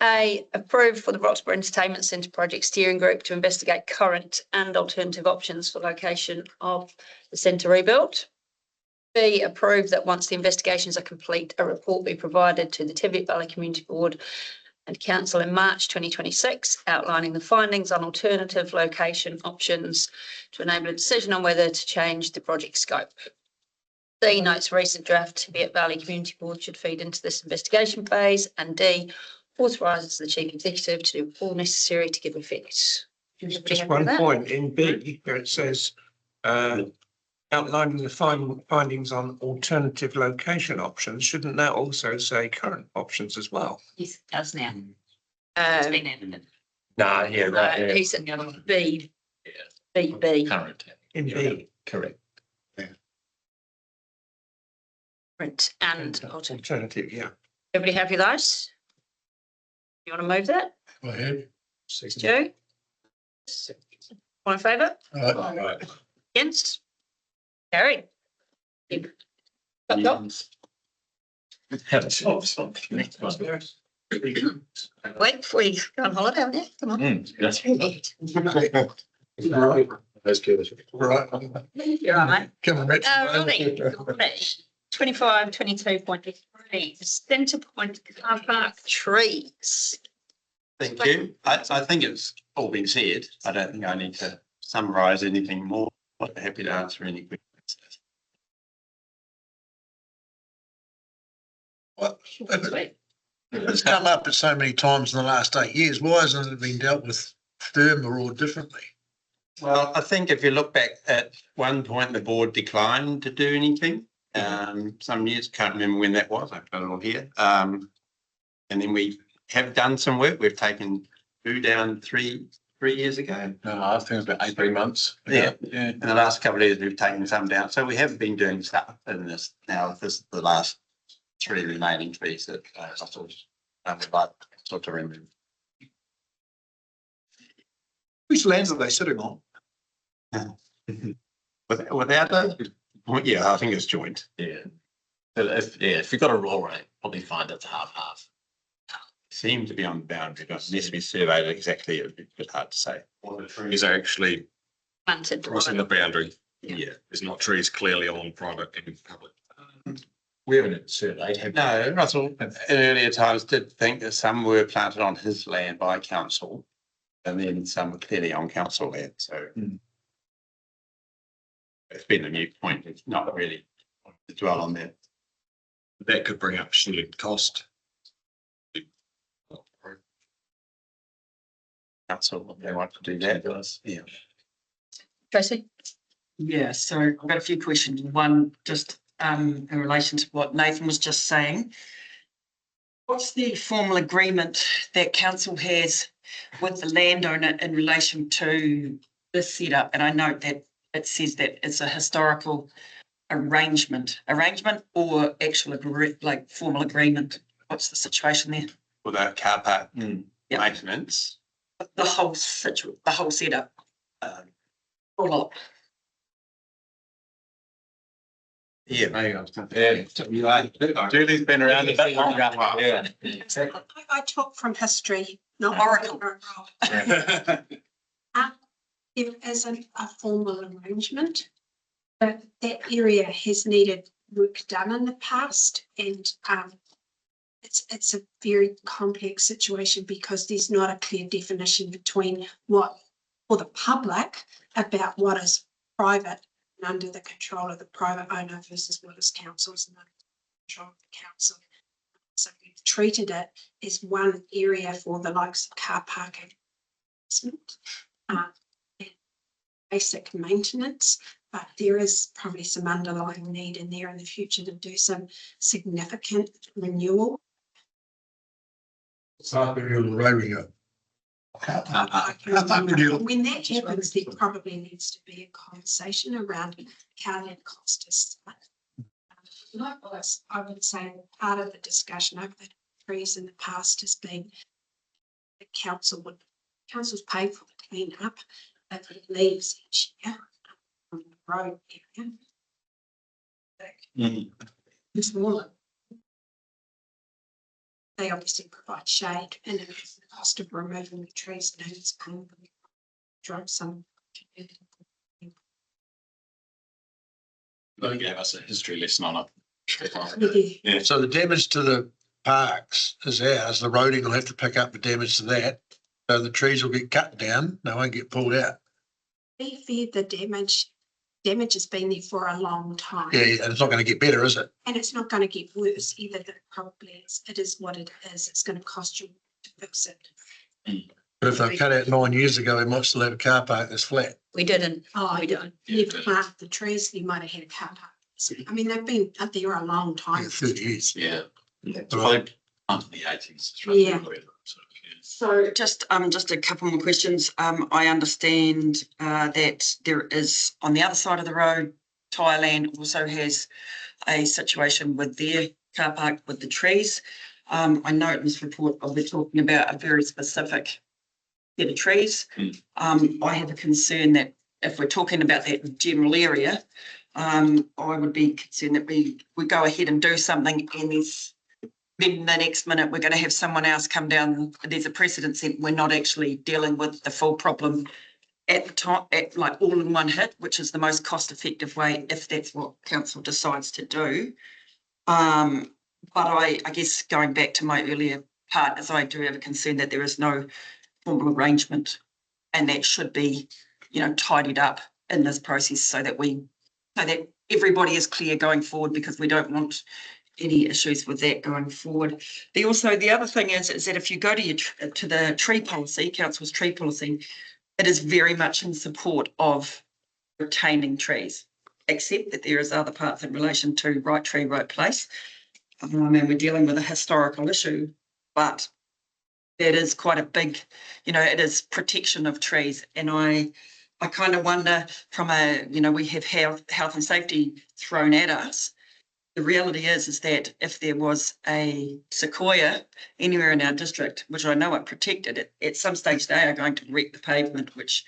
A, approved for the Roxburgh Entertainment Centre project steering group to investigate current and alternative options for location of the centre rebuild. B, approved that once the investigations are complete, a report be provided to the Teviot Valley Community Board and Council in March 2026, outlining the findings on alternative location options to enable a decision on whether to change the project scope. C, notes recent draft Teviot Valley Community Board should feed into this investigation phase. And D, authorises the Chief Executive to do all necessary to give effect. Just one point in B, where it says, outlining the findings on alternative location options, shouldn't that also say current options as well? Yes, it does now. It's Um, been edited. No, yeah, right. he said B, B. Current. In B, Correct. Current and alternative. alternative, yeah. Everybody happy with those? You want to move that? Go ahead. Stu? All in favour? Right. Against? Carried. Wait before you go on holiday, haven't you? Come on. That's Right. You're right, mate. Come on, Rich. Right. 2522.3, Centre Point car park trees. Thank you. I think it's all been said. I don't think I need to summarise anything more. I'm happy to answer any questions. Well, it's come up so many times in the last 8 years. Why hasn't it been dealt with firmer or differently? Well, I think if you look back at one point, the board declined to do anything. Some years, can't remember when that was. I've got it all here. And then we have done some work. We've taken 2 down 3 3 years ago. No, I think it was about 8 months. Yeah. Yeah. In the last couple of years, we've taken some down. So we have been doing stuff in this. Now, this is the last 3 remaining trees that I would like sort of remove. Whose lands are they sitting on? Without the, well, yeah, I think it's joint. Yeah. But if you've got a raw rate, probably find it's half. Seem to be on the boundary, but it needs to be surveyed exactly. It'd be a bit hard to say. One of the trees are actually Planted. crossing the boundary. Yeah. There's not trees clearly on private and public. We haven't surveyed, have we? No, Russell in earlier times did think that some were planted on his land by council. And then some were clearly on council land, so. It's been a moot point. It's not really to dwell on that. That could bring up shielding cost. Council, if they want to do that. Yeah. Tracy? Yeah, so I've got a few questions. One, just in relation to what Nathan was just saying. What's the formal agreement that council has with the landowner in relation to this setup? And I note that it says that it's a historical arrangement or actual like formal agreement. What's the situation there? For the car park maintenance. The whole setup. Or lot. Yeah, maybe I was going to. Julie's been around a bit longer. Yeah. I talk from history, not Oracle. There isn't a formal arrangement, but that area has needed work done in the past, and it's a very complex situation because there's not a clear definition between what for the public about what is private and under the control of the private owner versus what is council's and under the control of the council. So we've treated it as one area for the likes of car parking, and basic maintenance, but there is probably some underlying need in there in the future to do some significant renewal. When that happens, there probably needs to be a conversation around how that cost is. Likewise, I would say part of the discussion over the trees in the past has been the council's paid for the clean up of it leaves each year on the road area. It's more. They obviously provide shade and it's the cost of removing the trees and it's kind of drive some. They gave us a history lesson on it. Yeah. So the damage to the parks is ours. The roading will have to pick up the damage to that. So the trees will get cut down. They won't get pulled out. We fear the damage has been there for a long time. Yeah, and it's not going to get better, is it? And it's not going to get worse either. That probably is. It is what it is. It's going to cost you to fix it. But if they cut out 9 years ago, we might still have a car park that's flat. We didn't. Oh, you've planted the trees, you might have had a car park. I mean, they've been up there a long time. 30 years. Yeah. Probably under the 80s. Yeah. So just a couple more questions. I understand that there is on the other side of the road, Thailand also has a situation with their car park with the trees. I know in this report I'll be talking about a very specific set of trees. I have a concern that if we're talking about that general area, I would be concerned that we go ahead and do something and then the next minute we're going to have someone else come down. There's a precedent that we're not actually dealing with the full problem at the time, like all in one hit, which is the most cost-effective way if that's what council decides to do. But I guess going back to my earlier part, is I do have a concern that there is no formal arrangement, and that should be, tidied up in this process so that everybody is clear going forward, because we don't want any issues with that going forward. The other thing is that if you go to the tree policy, council's tree policy, it is very much in support of retaining trees, except that there is other parts in relation to right tree, right place. And we're dealing with a historical issue, but that is quite a big, it is protection of trees. And I kind of wonder from we have health and safety thrown at us. The reality is that if there was a sequoia anywhere in our district, which I know are protected, at some stage they are going to wreck the pavement, which,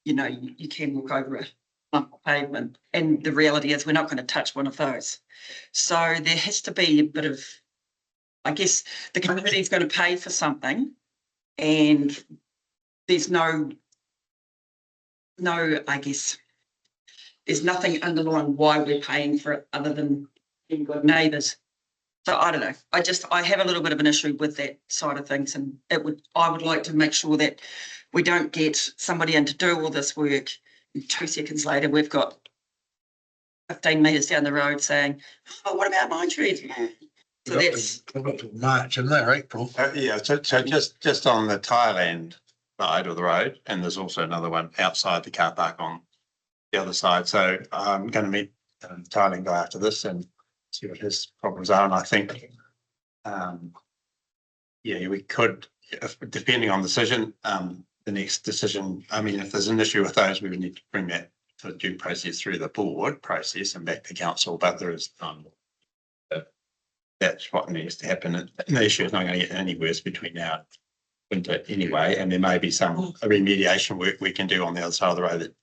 you can walk over a lump of pavement. And the reality is we're not going to touch one of those. So there has to be a bit of, I guess, the community is going to pay for something and there's no, I guess, there's nothing underlying why we're paying for it other than being good neighbours. So I don't know. I have a little bit of an issue with that side of things, and I would like to make sure that we don't get somebody in to do all this work. And 2 seconds later, we've got 15 metres down the road saying, "Oh, what about my trees?" So that's We've got till March, and they're April. Yeah, so just on the Thailand side of the road, and there's also another one outside the car park on the other side. So I'm going to meet Thailand guy after this and see what his problems are. And I think, we could, depending on decision, the next decision, I mean, if there's an issue with those, we would need to bring that to a due process through the board process and back to council. But there is, that's what needs to happen. And the issue is not going to get any worse between now and winter anyway. And there may be some remediation work we can do on the other side of the road that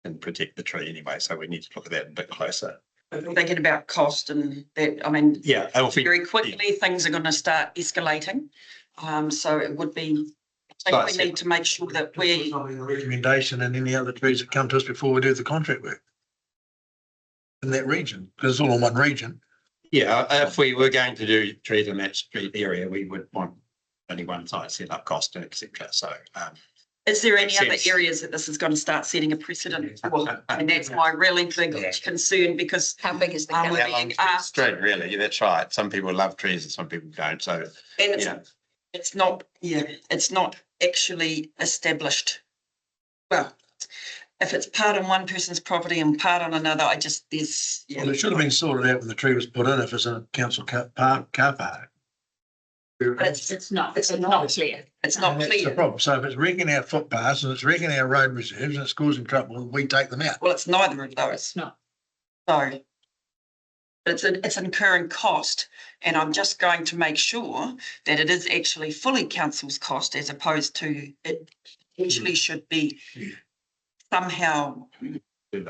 can protect the tree anyway. So we need to look at that a bit closer. thinking about cost and that. I mean, Yeah, very quickly things are going to start escalating. So it would be, I think we need to make sure that we. Recommendation and any other trees that come to us before we do the contract work. In that region, because it's all in one region. Yeah, if we were going to do trees in that street area, we would want only one site set up cost, etc. So. Is there any other areas that this is going to start setting a precedent for? And that's my really big concern, because how big is the we're being asked. Straight, really, that's right. Some people love trees and some people don't. So, and it's not actually established. Well, if it's part on one person's property and part on another, Well, it should have been sorted out when the tree was put in if it's a council car park. But it's not clear. It's not That's clear. the problem. So if it's wrecking our footpaths and it's wrecking our road reserves and it's causing trouble, we take them out. Well, it's neither of those. It's not. So it's an incurring cost, and I'm just going to make sure that it is actually fully council's cost, as opposed to it actually should be somehow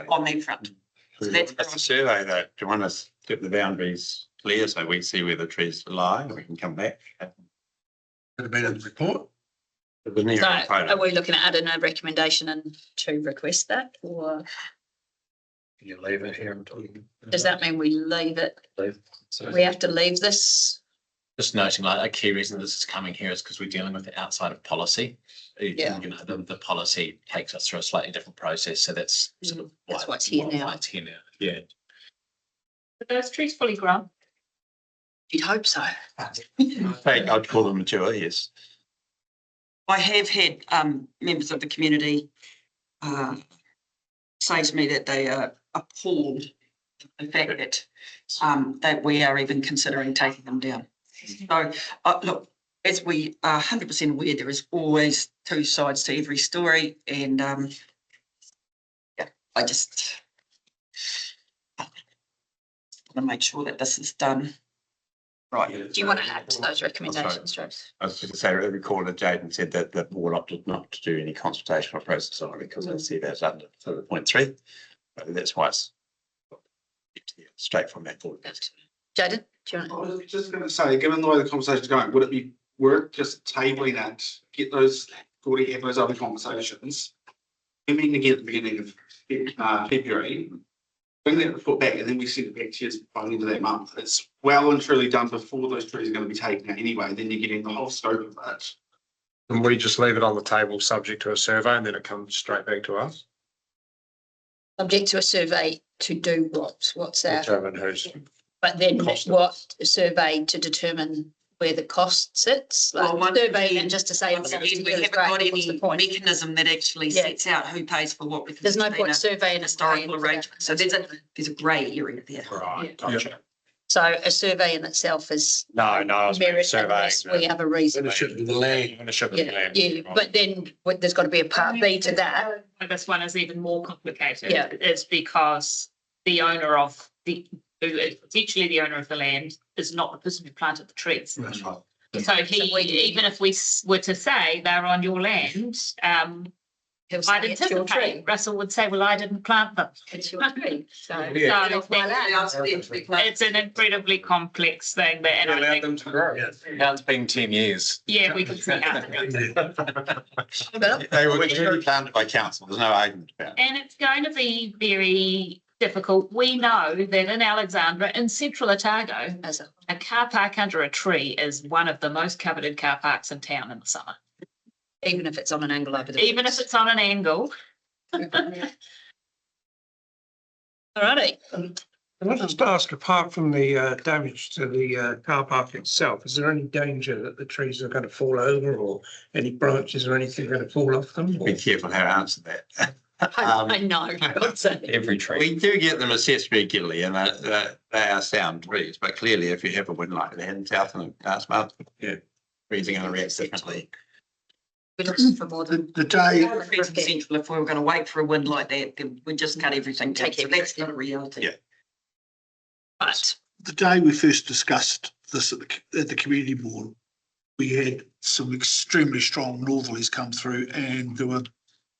on that front. So that's a survey though. Do you want us to get the boundaries clear so we see where the trees lie and we can come back? Could have been in the report. So are we looking at adding a recommendation and to request that, or Can you leave it here until does that mean we leave it? So We have to leave this? just noting, like, a key reason this is coming here is because we're dealing with the outside of policy. Yeah. You know, the policy takes us through a slightly different process, so that's sort of That's what's here now. why it's here now. Yeah. Are those trees fully grown? You'd hope so. I'd call them mature, yes. I have had members of the community say to me that they are appalled at the fact that we are even considering taking them down. So look, as we are 100% aware, there is always two sides to every story, and I just want to make sure that this is done right. Do you want to add to those recommendations, Joyce? I was going to say, I recorded Jaden said that the board opted not to do any consultational process on it because I see that's under sort of 0.3. That's why it's straight from that board. Jaden, do you want I was just going to say, given the way the conversation's going, would it be worth just tabling it, get those, already have those other conversations, we're meeting again at the beginning of February, bring that report back, and then we send it back to you by the end of that month. It's well and truly done before those trees are going to be taken out anyway. Then you're getting the whole scope of it. And we just leave it on the table subject to a survey and then it comes straight back to us? subject to a survey to do what? What's that? Determine who's. But then Cost. what survey to determine where the cost sits? Like Well, survey and just to say. Once again, we haven't got any mechanism that actually sets out who pays for what. Because There's no it's been point a surveying historical arrangement. So there's a grey area there. Right, gotcha. So a survey in itself is. No, I was merit surveying. unless we have a reason. Ownership of the land. Ownership of the Yeah, land. yeah, but then there's got to be a part B to that. This one is even more complicated. Yeah. It's because the owner of who is potentially the owner of the land is not the person who planted the trees. That's right. So even if we were to say they're on your land, He'll say I'd it's your anticipate tree. Russell would say, well, I didn't plant them. It's your tree. So. Yeah. So it's an incredibly complex thing that, and I think, to grow. Now it's been 10 years. yeah, we can see how. They were clearly planted by council. There's no argument about it. And it's going to be very difficult. We know that in Alexandra, in central Otago, As a car park under a tree is one of the most coveted car parks in town in the summer. even if it's on an angle over the. Even if it's on an angle. Alrighty. Can I just ask, apart from the damage to the car park itself, is there any danger that the trees are going to fall over or any branches or anything going to fall off them? Be careful how to answer that. I know. Every tree. We do get them assessed regularly and they are sound trees, but clearly if you have a wind like that in south and last month, Yeah. trees are going to react differently. We're looking for more than. The day. Central, if we were going to wait for a wind like that, then we'd just cut everything down. So that's not a reality. Yeah. But The day we first discussed this at the community board, we had some extremely strong northerlies come through and there were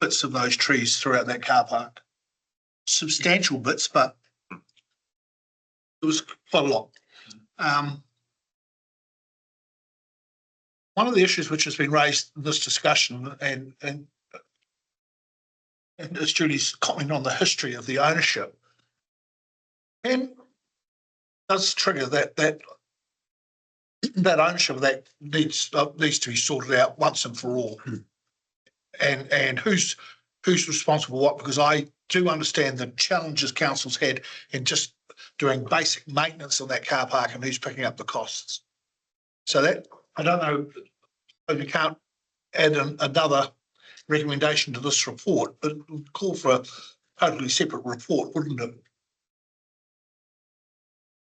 bits of those trees throughout that car park. Substantial bits, but it was quite a lot. One of the issues which has been raised in this discussion and as Julie's commenting on the history of the ownership, and does trigger that ownership that needs to be sorted out once and for all. And who's responsible for what? Because I do understand the challenges council's had in just doing basic maintenance on that car park and who's picking up the costs. So that, I don't know, if you can't add another recommendation to this report, but it would call for a totally separate report, wouldn't it?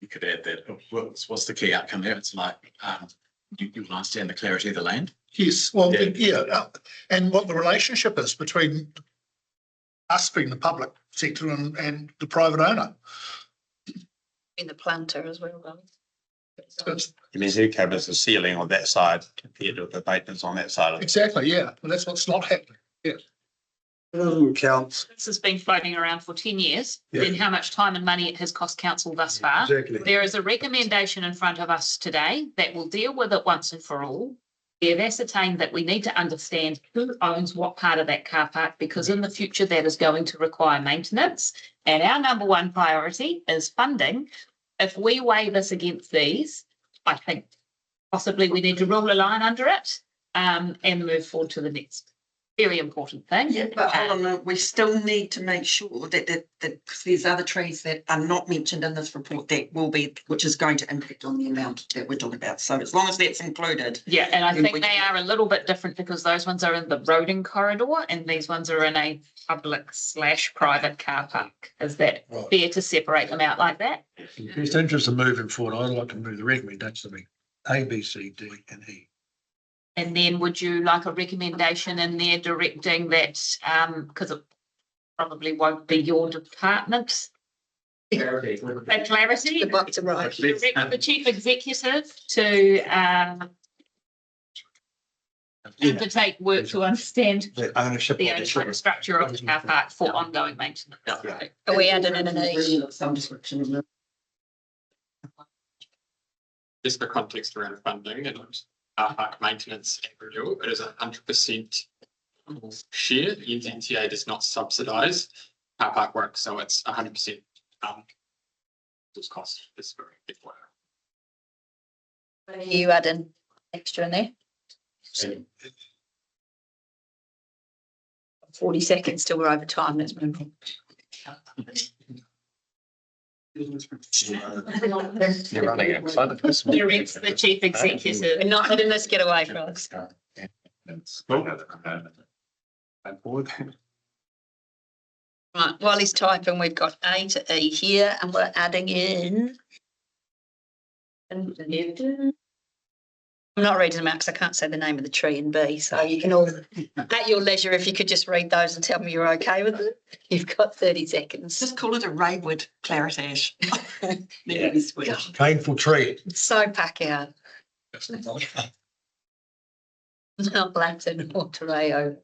You could add that. What's the key outcome there? It's like, you understand the clarity of the land. Yes, well, yeah, and what the relationship is between us being the public sector and the private owner. in the planter as well, though. It means who covers the ceiling on that side compared to the maintenance on that side of it. Exactly, yeah, well, that's what's not happening, yeah. Counts. This has been floating around for 10 years, Yeah. then how much time and money it has cost council thus far. Exactly. There is a recommendation in front of us today that will deal with it once and for all. We have ascertained that we need to understand who owns what part of that car park, because in the future that is going to require maintenance. And our number one priority is funding. If we weigh this against these, I think possibly we need to rule a line under it and move forward to the next very important thing. Yeah, but hold on, a minute, we still need to make sure that because there's other trees that are not mentioned in this report that will be, which is going to impact on the amount that we're talking about. So as long as that's included. Yeah, and I then think we they can- are a little bit different because those ones are in the roading corridor and these ones are in a public/private car park. Is that Right. fair to separate them out like that? In the interest of moving forward, I'd like to move the recommendation to be A, B, C, D, and E. And then would you like a recommendation in there directing that, because it probably won't be your department? Clarity. The bucks are right. Direct the chief executive to undertake work to understand The ownership. the ownership structure of the car park for ongoing maintenance. Are we adding in an E? Some description of it. Just for context around funding and car park maintenance and renewal, it is 100% share. The NZTA does not subsidise car park work, so it's 100% this cost. This very big one. Are you adding extra in there? 40 seconds till we're over time. Let's move on. You're running outside. Directs the chief executive. We're not letting this get away from us. Right, while he's typing, we've got A to E here and we're adding in I'm not reading them out because I can't say the name of the tree in B, so you can all, at your leisure, if you could just read those and tell me you're okay with it. You've got 30 seconds. Just call it a Raywood claret ash. Yeah. Painful tree. So pack out. Not Blackton or Terreo.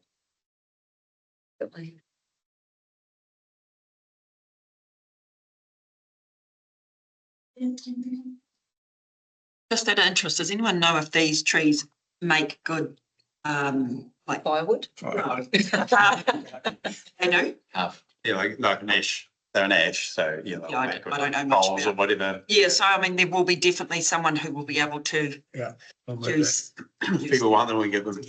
Just out of interest, does anyone know if these trees make good, like firewood? They do? Yeah, like an ash, they're an ash, so, you know. Yeah, I don't know much Poles or about. whatever. Yeah, so I mean, there will be definitely someone who will be able to Yeah. use. People want them, we give them.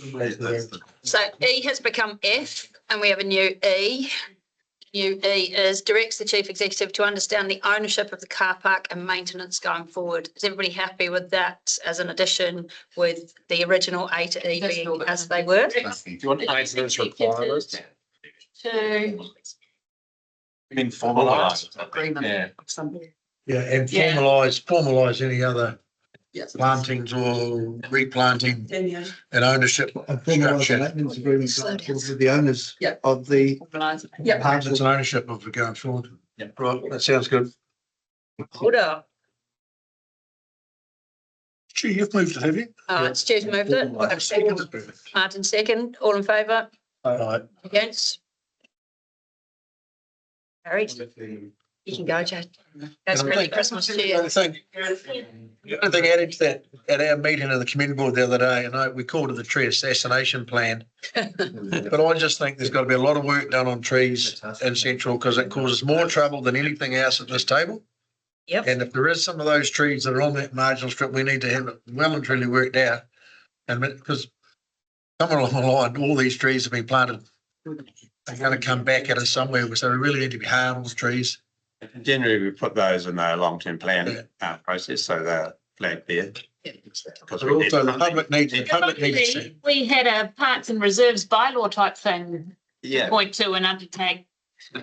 So E has become F and we have a new E. New E is directs the chief executive to understand the ownership of the car park and maintenance going forward. Is everybody happy with that as an addition with the original A to E being as they were? Do you want maintenance requirements? To Formalised. Agreement. Yeah. Yeah, and Yeah. formalise any other Yes. plantings or replanting and ownership structure. Maintenance agreement with the owners Yeah. of the Yeah. Maintenance and ownership of it going forward. Yeah. Right, that sounds good. Hold up. Gee, you've moved it, have you? Stu's moved it. We'll have a second. Martin second. All in favour? Right. Against? Carried. You can go, Jade. That's Merry Christmas to The you. only thing added to that, at our meeting of the community board the other day, and we called it the tree assassination plan. But I just think there's got to be a lot of work done on trees in Central because it causes more trouble than anything else at this table. Yep. And if there is some of those trees that are on that marginal strip, we need to have it well and truly worked out. And because somewhere along the line, all these trees have been planted. They're going to come back at us somewhere, so we really need to be hard on the trees. Generally, we put those in a long-term plan process, so they're flagged there. Because But also the public needs to. We had a parks and reserves bylaw type thing to Yeah. point to and undertake.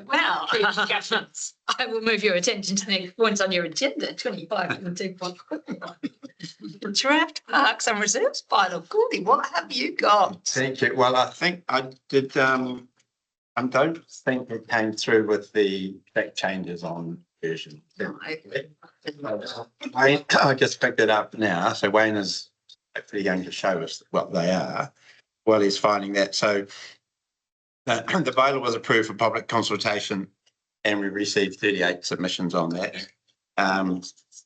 Wow. Discussions. I will move your attention to the next points on your agenda, 25 and 2.1. Draft Parks and Reserves bylaw. Gordy, what have you got? Thank you. Well, I think I did, I don't think it came through with the track changes on version. I just picked it up now. So Wayne is hopefully going to show us what they are while he's finding that. So the bylaw was approved for public consultation and we received 38 submissions on that.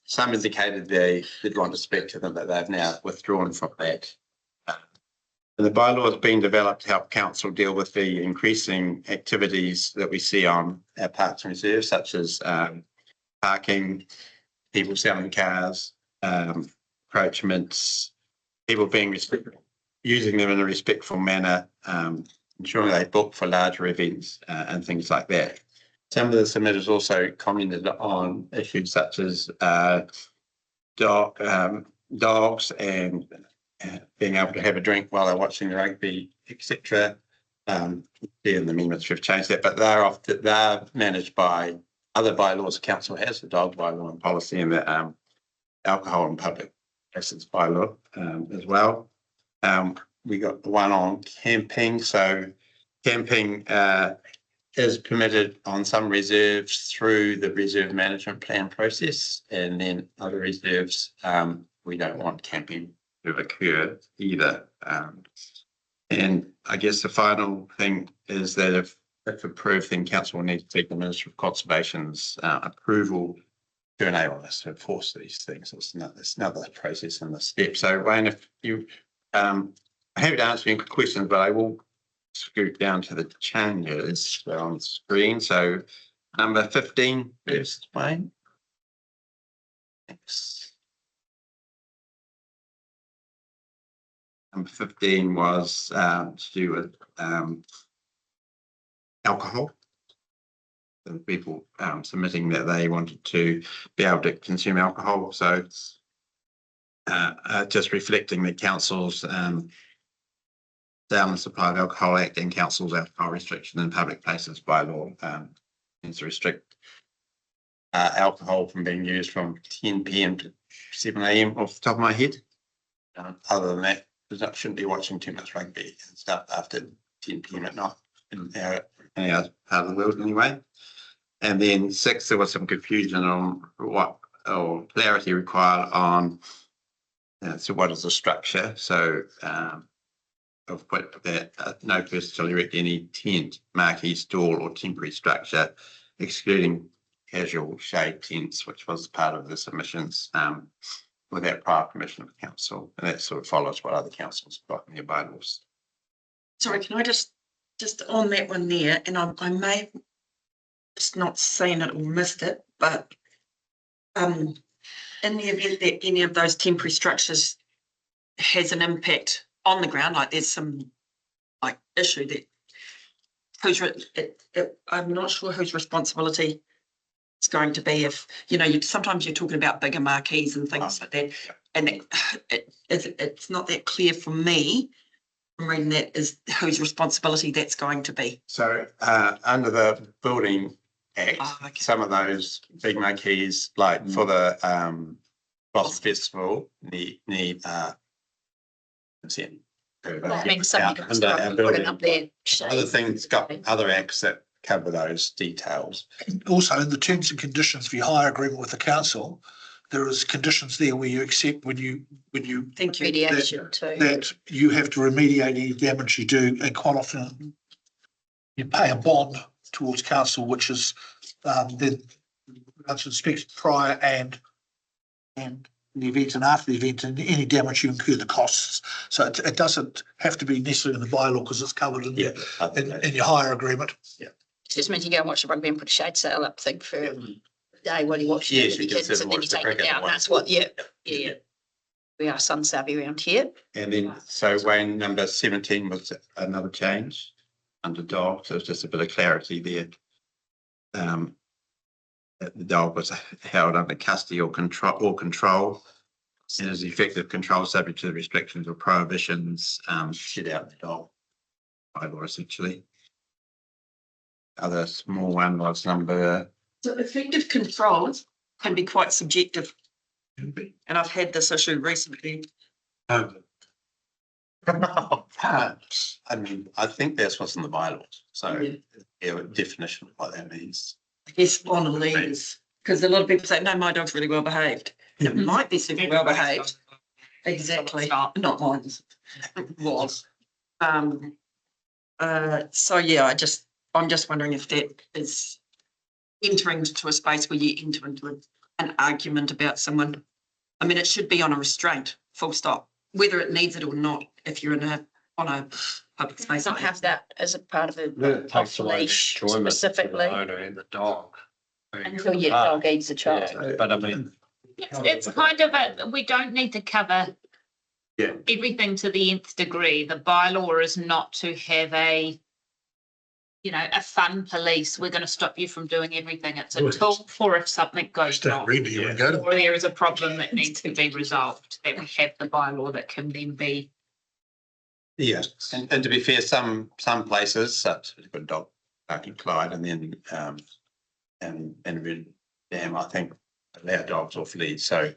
Some indicated they did want to speak to them, but they've now withdrawn from that. The bylaw is being developed to help council deal with the increasing activities that we see on our parks and reserves, such as parking, people selling cars, encroachments, people being respectful, using them in a respectful manner, ensuring they book for larger events and things like that. Some of the submitters also commented on issues such as dogs and being able to have a drink while they're watching the rugby, etc. And the amendments have changed that, but they're managed by other bylaws the council has, the dog bylaw and policy, and the alcohol and public places bylaw as well. We got the one on camping. So camping is permitted on some reserves through the reserve management plan process, and then other reserves we don't want camping to occur either. And I guess the final thing is that if approved, then council will need to take the Minister of Conservation's approval to enable us to enforce these things. It's another process and the step. So Wayne, if you, I'm happy to answer any questions, but I will scoot down to the changes that are on the screen. So number 15 first, Wayne. Thanks. Number 15 was to do with alcohol. The people submitting that they wanted to be able to consume alcohol. So just reflecting the council's Down the Supply of Alcohol Act and council's alcohol restriction in public places by law to restrict alcohol from being used from 10 p.m. to 7 a.m. off the top of my head. Other than that, because I shouldn't be watching too much rugby and stuff after 10 p.m. at night in our part of the world anyway. And then 6, there was some confusion on what or clarity required on so what is the structure? So I've put that no person shall erect any tent, marquee, stall or temporary structure, excluding casual shade tents, which was part of the submissions without prior permission of the council. And that sort of follows what other councils have got in their bylaws. Sorry, can I just on that one there, and I may have just not seen it or missed it, but in the event that any of those temporary structures has an impact on the ground, like there's some like issue that I'm not sure whose responsibility it's going to be if, you know, sometimes you're talking about bigger marquees and things like that, and it's not that clear for me from reading that is whose responsibility that's going to be. So under the Building Act, some of those big marquees, like for the Blossom Festival, need consent. I mean, some people Under our put it building. up there. Other things got other acts that cover those details. Also, in the terms and conditions for your hire agreement with the council, there is conditions there where you accept when you Thank you. Mediation too. that you have to remediate any damage you do, and quite often you pay a bond towards council, which is then council inspects prior and the event and after the event, and any damage you incur the costs. So it doesn't have to be necessarily in the bylaw because it's covered in in your hire agreement. Yeah. It just means you go and watch the rugby and put a shade sail up thing for a day while you watch it. Yes, you can kids, sit and and then you watch the take it cricket down. and That's what, yeah. We are sun savvy around here. And then, so Wayne, number 17 was another change under dog, so it's just a bit of clarity there. That the dog was held under custody or control, and is effective control subject to the restrictions or prohibitions set out in the dog bylaw essentially. Other small one was number. So effective controls can be quite subjective. And I've had this issue recently. I mean, I think that's what's in the bylaws. So yeah, definition of what that means. I guess on leaders, because a lot of people say, no, my dog's really well behaved. And it might be super well behaved. Exactly, not mine. Was. So yeah, I'm just wondering if that is entering into a space where you enter into an argument about someone. I mean, it should be on a restraint, full stop, whether it needs it or not, if you're on a public space. Not have that as a part of It a takes away the leash enjoyment for specifically the owner and the dog. until your dog eats a child. Yeah, but I mean, It's kind of we don't need to cover everything to the nth degree. The bylaw is not to have a fun police. We're going to stop you from doing everything. It's a tool for if something goes wrong or there is a problem that needs to be resolved, that we have the bylaw that can then be. Yeah, and to be fair, some places, such as a good dog park in Clyde, and then and Red Dam, I think allow dogs off lead, so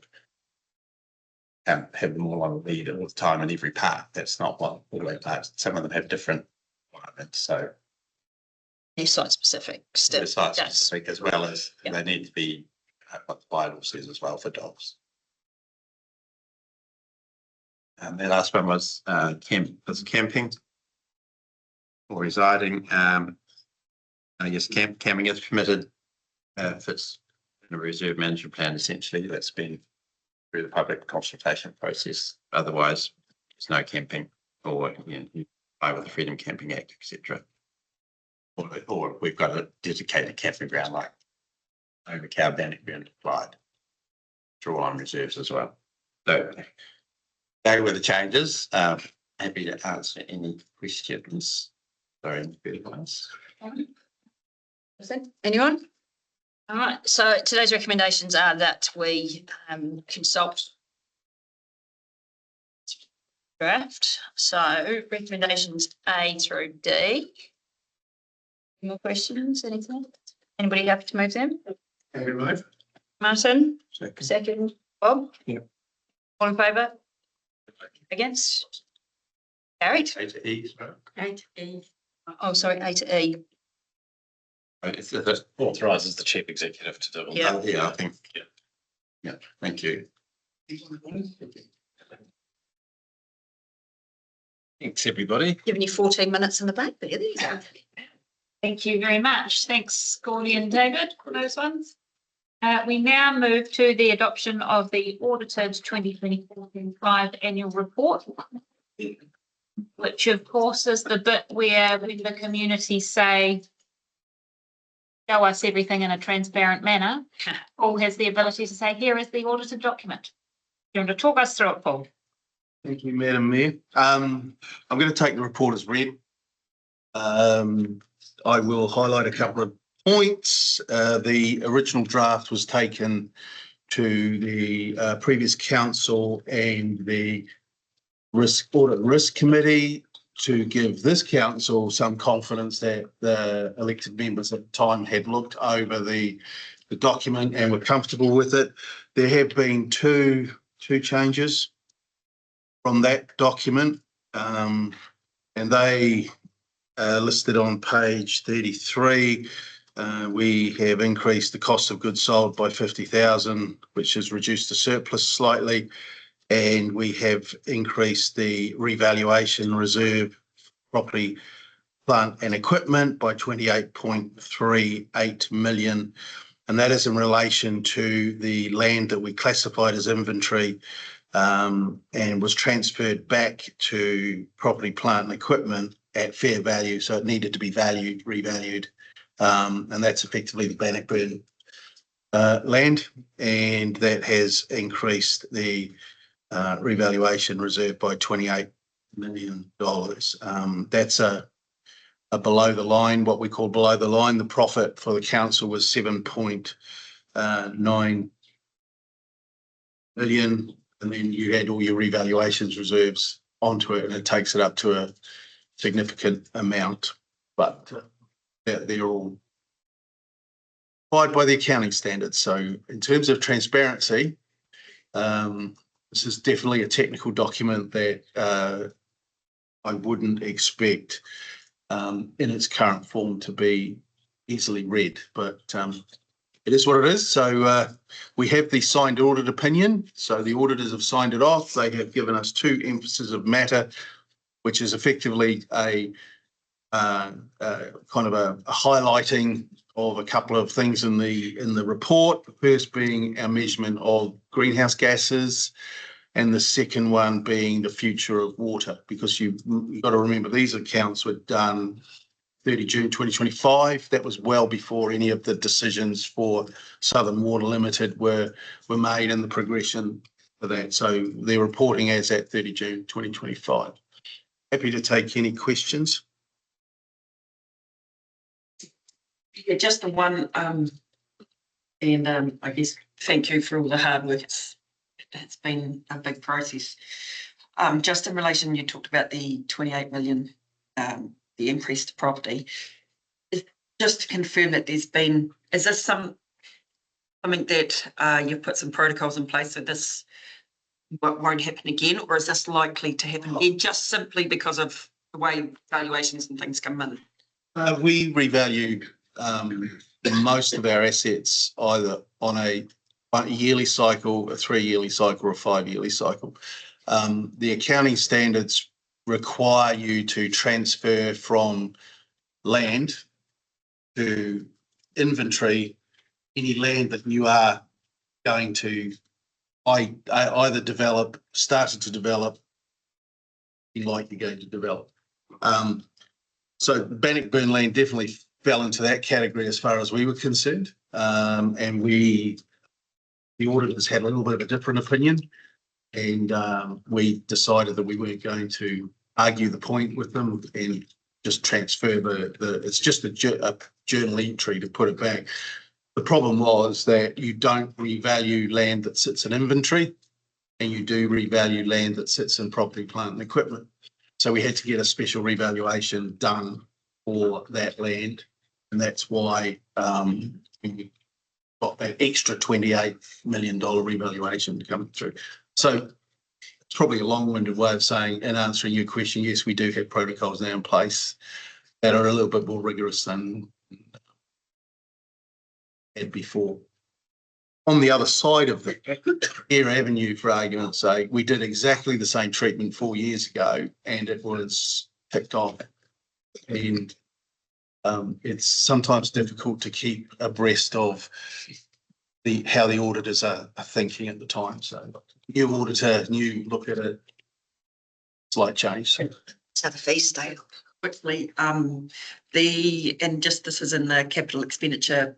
have them all on lead all the time in every park. That's not what all their parks. Some of them have different requirements, so They're site specific. they're site specific as well as they need to be what the bylaw says as well for dogs. And the last one was camping or residing. I guess camping is permitted if it's in a reserve management plan. Essentially, that's been through the public consultation process. Otherwise, there's no camping, or you apply with the Freedom Camping Act, etc. Or we've got a dedicated camping ground like over Cow Bannock and Clyde, which are all on reserves as well. So they were the changes. Happy to answer any questions. Sorry, Anyone? All right, so today's recommendations are that we consult draft. So recommendations A through D. Any more questions, anything? Anybody happy to move them? Martin? Second. Bob? Yeah. All in favour? Against? Carried. Eight E. Oh, sorry, A to E. That authorises the chief executive to do all Yeah. that. Yeah, I think. Yeah, thank you. Thanks, everybody. Giving you 14 minutes in the back there. There you go. Thank you very much. Thanks, Gordie and David, for those ones. We now move to the adoption of the audited 2024-25 annual report, which of course is the bit where when the community say, show us everything in a transparent manner, Paul has the ability to say, here is the audited document. You want to talk us through it, Paul? Thank you, Madam Mayor. I'm going to take the report as read. I will highlight a couple of points. The original draft was taken to the previous council and the Audit Risk Committee to give this council some confidence that the elected members at the time had looked over the document and were comfortable with it. There have been two changes from that document, and they listed on page 33. We have increased the cost of goods sold by 50,000, which has reduced the surplus slightly, and we have increased the revaluation reserve property, plant and equipment by 28.38 million, and that is in relation to the land that we classified as inventory and was transferred back to property, plant and equipment at fair value. So it needed to be revalued. And that's effectively the Bannockburn land. And that has increased the revaluation reserve by $28 million. That's a below the line, what we call below the line. The profit for the council was 7.9 million. And then you add all your revaluations reserves onto it, and it takes it up to a significant amount. But they're all applied by the accounting standards. So in terms of transparency, this is definitely a technical document that I wouldn't expect in its current form to be easily read, but it is what it is. So we have the signed audit opinion. So the auditors have signed it off. They have given us 2 emphases of matter, which is effectively a kind of a highlighting of a couple of things in the report. The first being our measurement of greenhouse gases, and the second one being the future of water, because you've got to remember these accounts were done 30 June 2025. That was well before any of the decisions for Southern Water Limited were made in the progression for that. So they're reporting as at 30 June 2025. Happy to take any questions. Yeah, just the one, I guess thank you for all the hard work. It's been a big process. Just in relation, you talked about the 28 million, the increase to property. Just to confirm that is this something that you've put some protocols in place so this won't happen again, or is this likely to happen again just simply because of the way valuations and things come in? We revalue most of our assets either on a yearly cycle, a 3-yearly cycle, or a 5-yearly cycle. The accounting standards require you to transfer from land to inventory any land that you are going to either started to develop, like you're going to develop. So Bannockburn land definitely fell into that category as far as we were concerned. And the auditors had a little bit of a different opinion, and we decided that we weren't going to argue the point with them and just transfer it's just a journal entry to put it back. The problem was that you don't revalue land that sits in inventory, and you do revalue land that sits in property, plant and equipment. So we had to get a special revaluation done for that land, and that's why we got got that extra $28 million revaluation coming through. So it's probably a long-winded way of saying, and answering your question, yes, we do have protocols now in place that are a little bit more rigorous than had before. On the other side of the Air Avenue, for argument's sake, we did exactly the same treatment 4 years ago and it was ticked off. And it's sometimes difficult to keep abreast of how the auditors are thinking at the time. So new auditor, new look at it, slight change. So the fee stay quickly. This is in the capital expenditure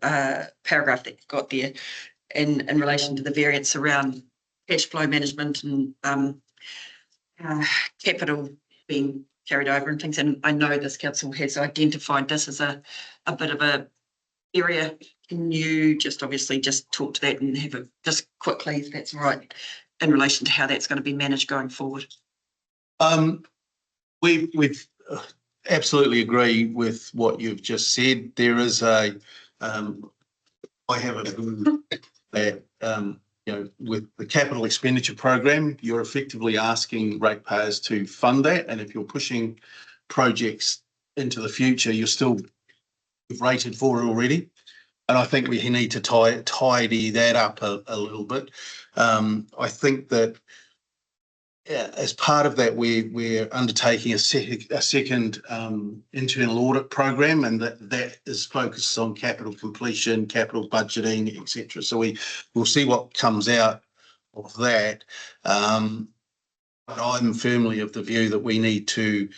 paragraph that you've got there in relation to the variance around cash flow management and capital being carried over and things. And I know this council has identified this as a bit of a area. Can you just obviously just talk to that and have it just quickly, if that's all right, in relation to how that's going to be managed going forward? We've absolutely agree with what you've just said. There is I have a view that with the capital expenditure program, you're effectively asking ratepayers to fund that, and if you're pushing projects into the future, you've rated for it already. And I think we need to tidy that up a little bit. I think that as part of that, we're undertaking a second internal audit program, and that is focused on capital completion, capital budgeting, etc. So we'll see what comes out of that. But I'm firmly of the view that we need to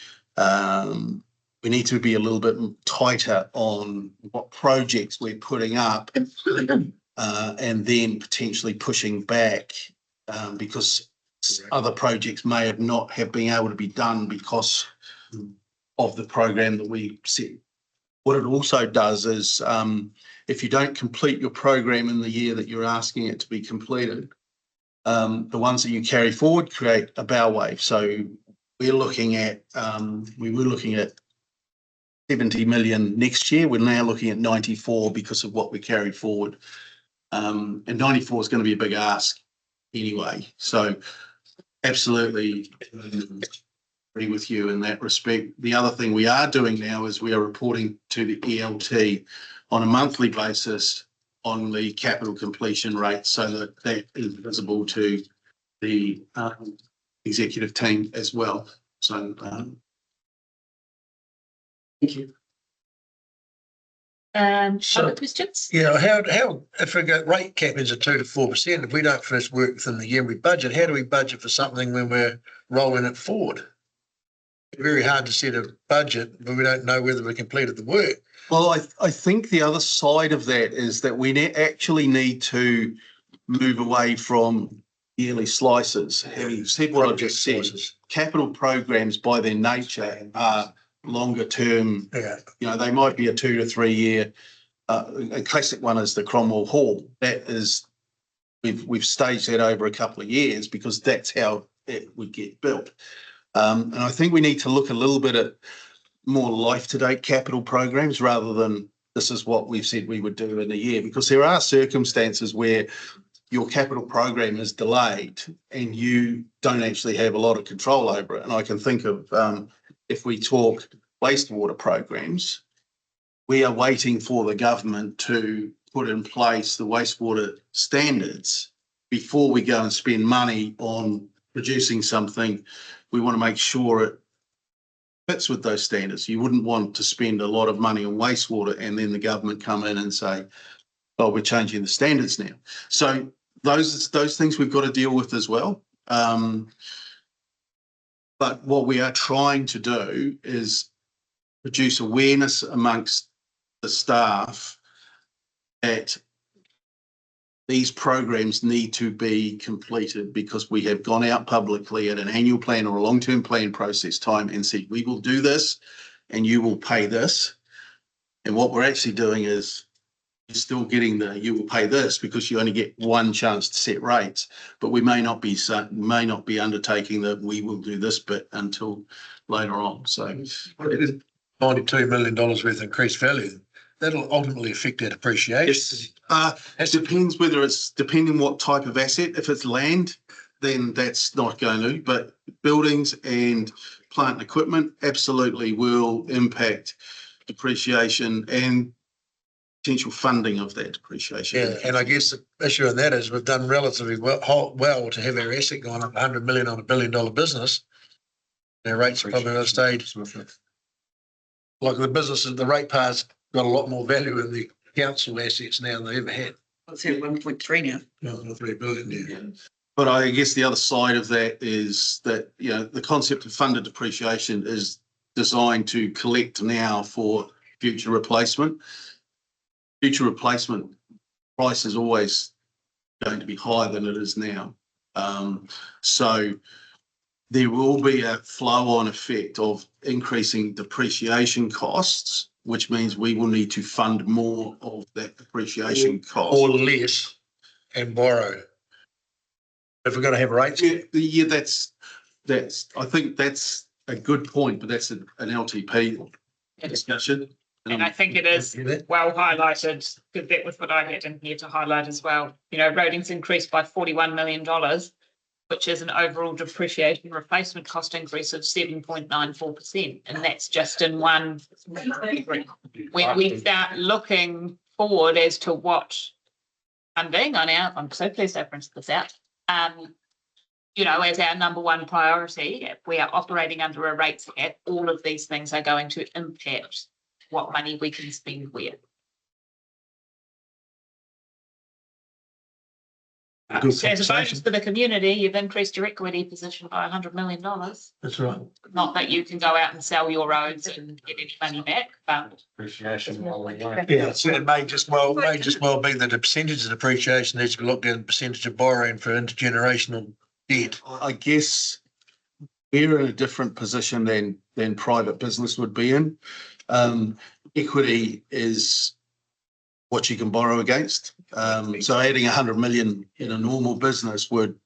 be a little bit tighter on what projects we're putting up, and then potentially pushing back because other projects may have not have been able to be done because of the program that we set. What it also does is if you don't complete your program in the year that you're asking it to be completed, the ones that you carry forward create a bow wave. So we were looking at 70 million next year. We're now looking at 94 because of what we carried forward. And 94 is going to be a big ask anyway. So absolutely agree with you in that respect. The other thing we are doing now is we are reporting to the ELT on a monthly basis on the capital completion rate so that is visible to the executive team as well. So thank you. Other questions? Yeah, how if we go rate cap is a 2 to 4%, if we don't finish work within the year we budget, how do we budget for something when we're rolling it forward? It's very hard to set a budget, but we don't know whether we completed the work. Well, I think the other side of that is that we actually need to move away from yearly slices. Having said what I just said, capital programs by their nature are longer term. Yeah. They might be a 2 to 3 year. A classic one is the Cromwell Hall. That is, we've staged that over a couple of years because that's how it would get built. And I think we need to look a little bit at more life-to-date capital programs rather than this is what we've said we would do in a year, because there are circumstances where your capital program is delayed and you don't actually have a lot of control over it. And I can think of if we talk wastewater programs, we are waiting for the government to put in place the wastewater standards before we go and spend money on producing something. We want to make sure it fits with those standards. You wouldn't want to spend a lot of money on wastewater and then the government come in and say, oh, we're changing the standards now. So those things we've got to deal with as well. But what we are trying to do is produce awareness amongst the staff that these programs need to be completed because we have gone out publicly at an annual plan or a long-term plan process time and said, we will do this and you will pay this. And what we're actually doing is you're still getting you will pay this because you only get one chance to set rates, but we may not be undertaking that we will do this bit until later on. So $92 million worth of increased value. that'll ultimately affect their depreciation. It depends whether it's depending what type of asset. If it's land, then that's not going to, but buildings and plant and equipment absolutely will impact depreciation and potential funding of that depreciation. Yeah, and I guess the issue in that is we've done relatively well to have our asset gone up 100 million on $1 billion business. Our rates are probably going to stay like the businesses, the rate payers got a lot more value in the council assets now than they ever had. It's at 1.3 now. 1.3 billion, yeah. But I guess the other side of that is that, you know, the concept of funded depreciation is designed to collect now for future replacement. Future replacement price is always going to be higher than it is now. So there will be a flow-on effect of increasing depreciation costs, which means we will need to fund more of that depreciation cost. Or less and borrow. If we're going to have rates. Yeah, that's, I think that's a good point, but that's an LTP discussion. And I think it is well highlighted, because that was what I had in here to highlight as well. You know, roading's increased by $41 million, which is an overall depreciation replacement cost increase of 7.94%. And that's just in one category. When we start looking forward as to what funding I'm so pleased I printed this out. You know, as our number one priority, if we are operating under a rates cap, all of these things are going to impact what money we can spend where. As a bonus for the community, you've increased your equity position by $100 million. That's right. Not that you can go out and sell your roads and get any money back, but. Appreciation. Yeah, so it may just well be that the percentage of depreciation needs to be looked at and percentage of borrowing for intergenerational debt. I guess we're in a different position than private business would be in. Equity is what you can borrow against. So adding 100 million in a normal business would,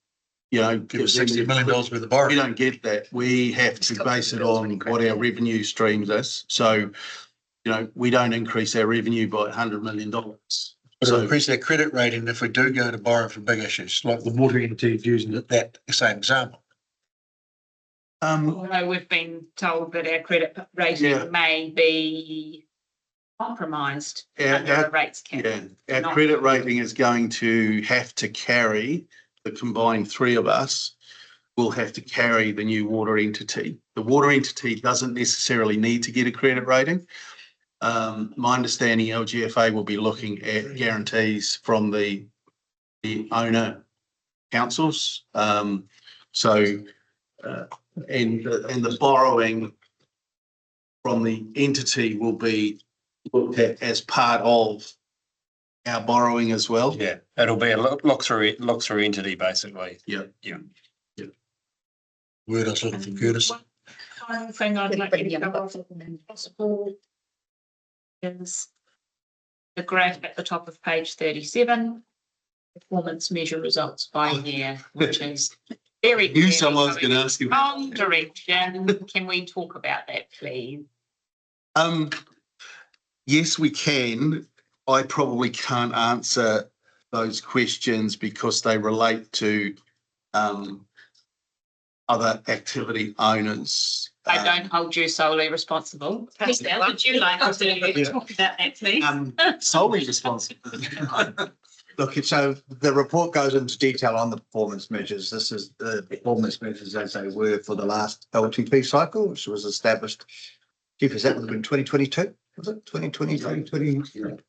you know, give $60 million worth of borrowing. We don't get that. We have to base it on what our revenue streams is. So, you know, we don't increase our revenue by $100 million. But it'll increase their credit rating if we do go to borrow for big issues, like the water entity using that same example. Although we've been told that our credit rating may be compromised under the rates cap. Yeah, our credit rating is going to have to carry, the combined three of us will have to carry the new water entity. The water entity doesn't necessarily need to get a credit rating. My understanding, LGFA will be looking at guarantees from the owner councils. And the borrowing from the entity will be looked at as part of our borrowing as well. Yeah, it'll be a look through entity basically. Yeah. Word I was looking for, Curtis. One thing I'd like to cover off if possible is the graph at the top of page 37, performance measure results by year, which is very Knew someone was going to ask you. wrong direction. Can we talk about that, please? Yes, we can. I probably can't answer those questions because they relate to other activity owners. I don't hold you solely responsible. Estelle, would you like to talk about that, please? Solely responsible. Look, so the report goes into detail on the performance measures. This is the performance measures as they were for the last LTP cycle, which was established. Chief, that would have been 2022, was it? 2020.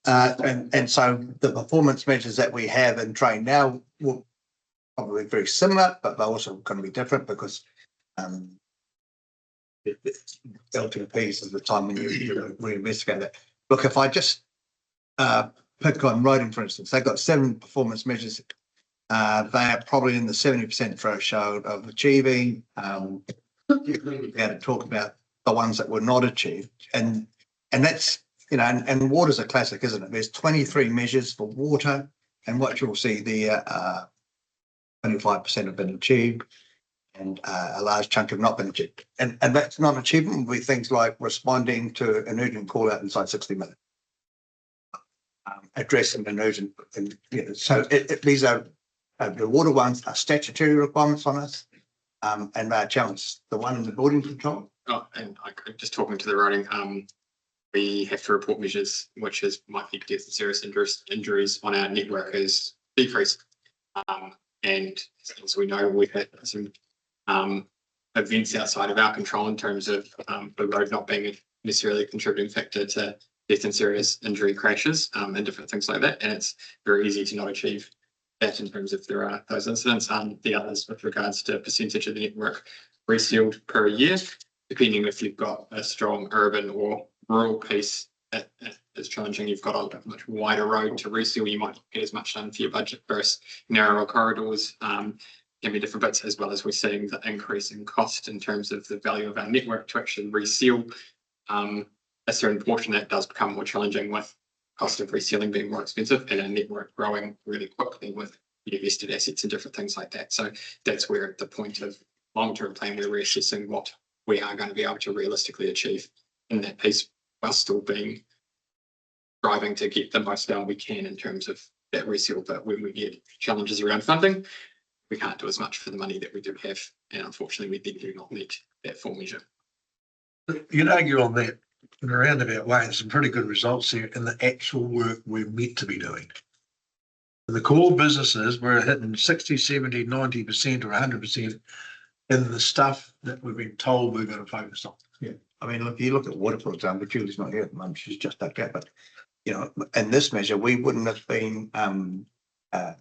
And so the performance measures that we have in train now will probably be very similar, but they're also going to be different because LTPs is the time when you reinvestigate that. Look, if I just pick on roading, for instance, they've got 7 performance measures. They are probably in the 70% threshold of achieving. You really be able to talk about the ones that were not achieved. And that's, you know, and water's a classic, isn't it? There's 23 measures for water, and what you'll see there, 25% have been achieved, and a large chunk have not been achieved. And that's not achievement will be things like responding to an urgent call out inside 60 minutes. addressing an urgent, and, so these are, the water ones are statutory requirements on us. And they're challenged. The one in the building control. Oh, and just talking to the writing, we have to report measures which is might lead to death and serious injuries on our network is decreased. And as we know, we've had some events outside of our control in terms of the road not being necessarily a contributing factor to death and serious injury crashes and different things like that. And it's very easy to not achieve that in terms of there are those incidents. The others with regards to percentage of the network resealed per year, depending if you've got a strong urban or rural piece that is challenging. You've got a much wider road to reseal. You might not get as much done for your budget versus narrower corridors. Can be different bits, as well as we're seeing the increase in cost in terms of the value of our network to actually reseal. A certain portion that does become more challenging with cost of resealing being more expensive and a network growing really quickly with invested assets and different things like that. So that's where at the point of long-term plan, we're reassessing what we are going to be able to realistically achieve in that piece while still being driving to get the most down we can in terms of that reseal. But when we get challenges around funding, we can't do as much for the money that we do have. And unfortunately, we do not meet that full measure. You'd argue on that in a roundabout way, there's some pretty good results here in the actual work we're meant to be doing. In the core businesses, we're hitting 60, 70, 90% or 100% in the stuff that we've been told we're going to focus on. Yeah. I mean, if you look at water, for example, Julie's not here at the moment, she's just okay, but in this measure, we wouldn't have been as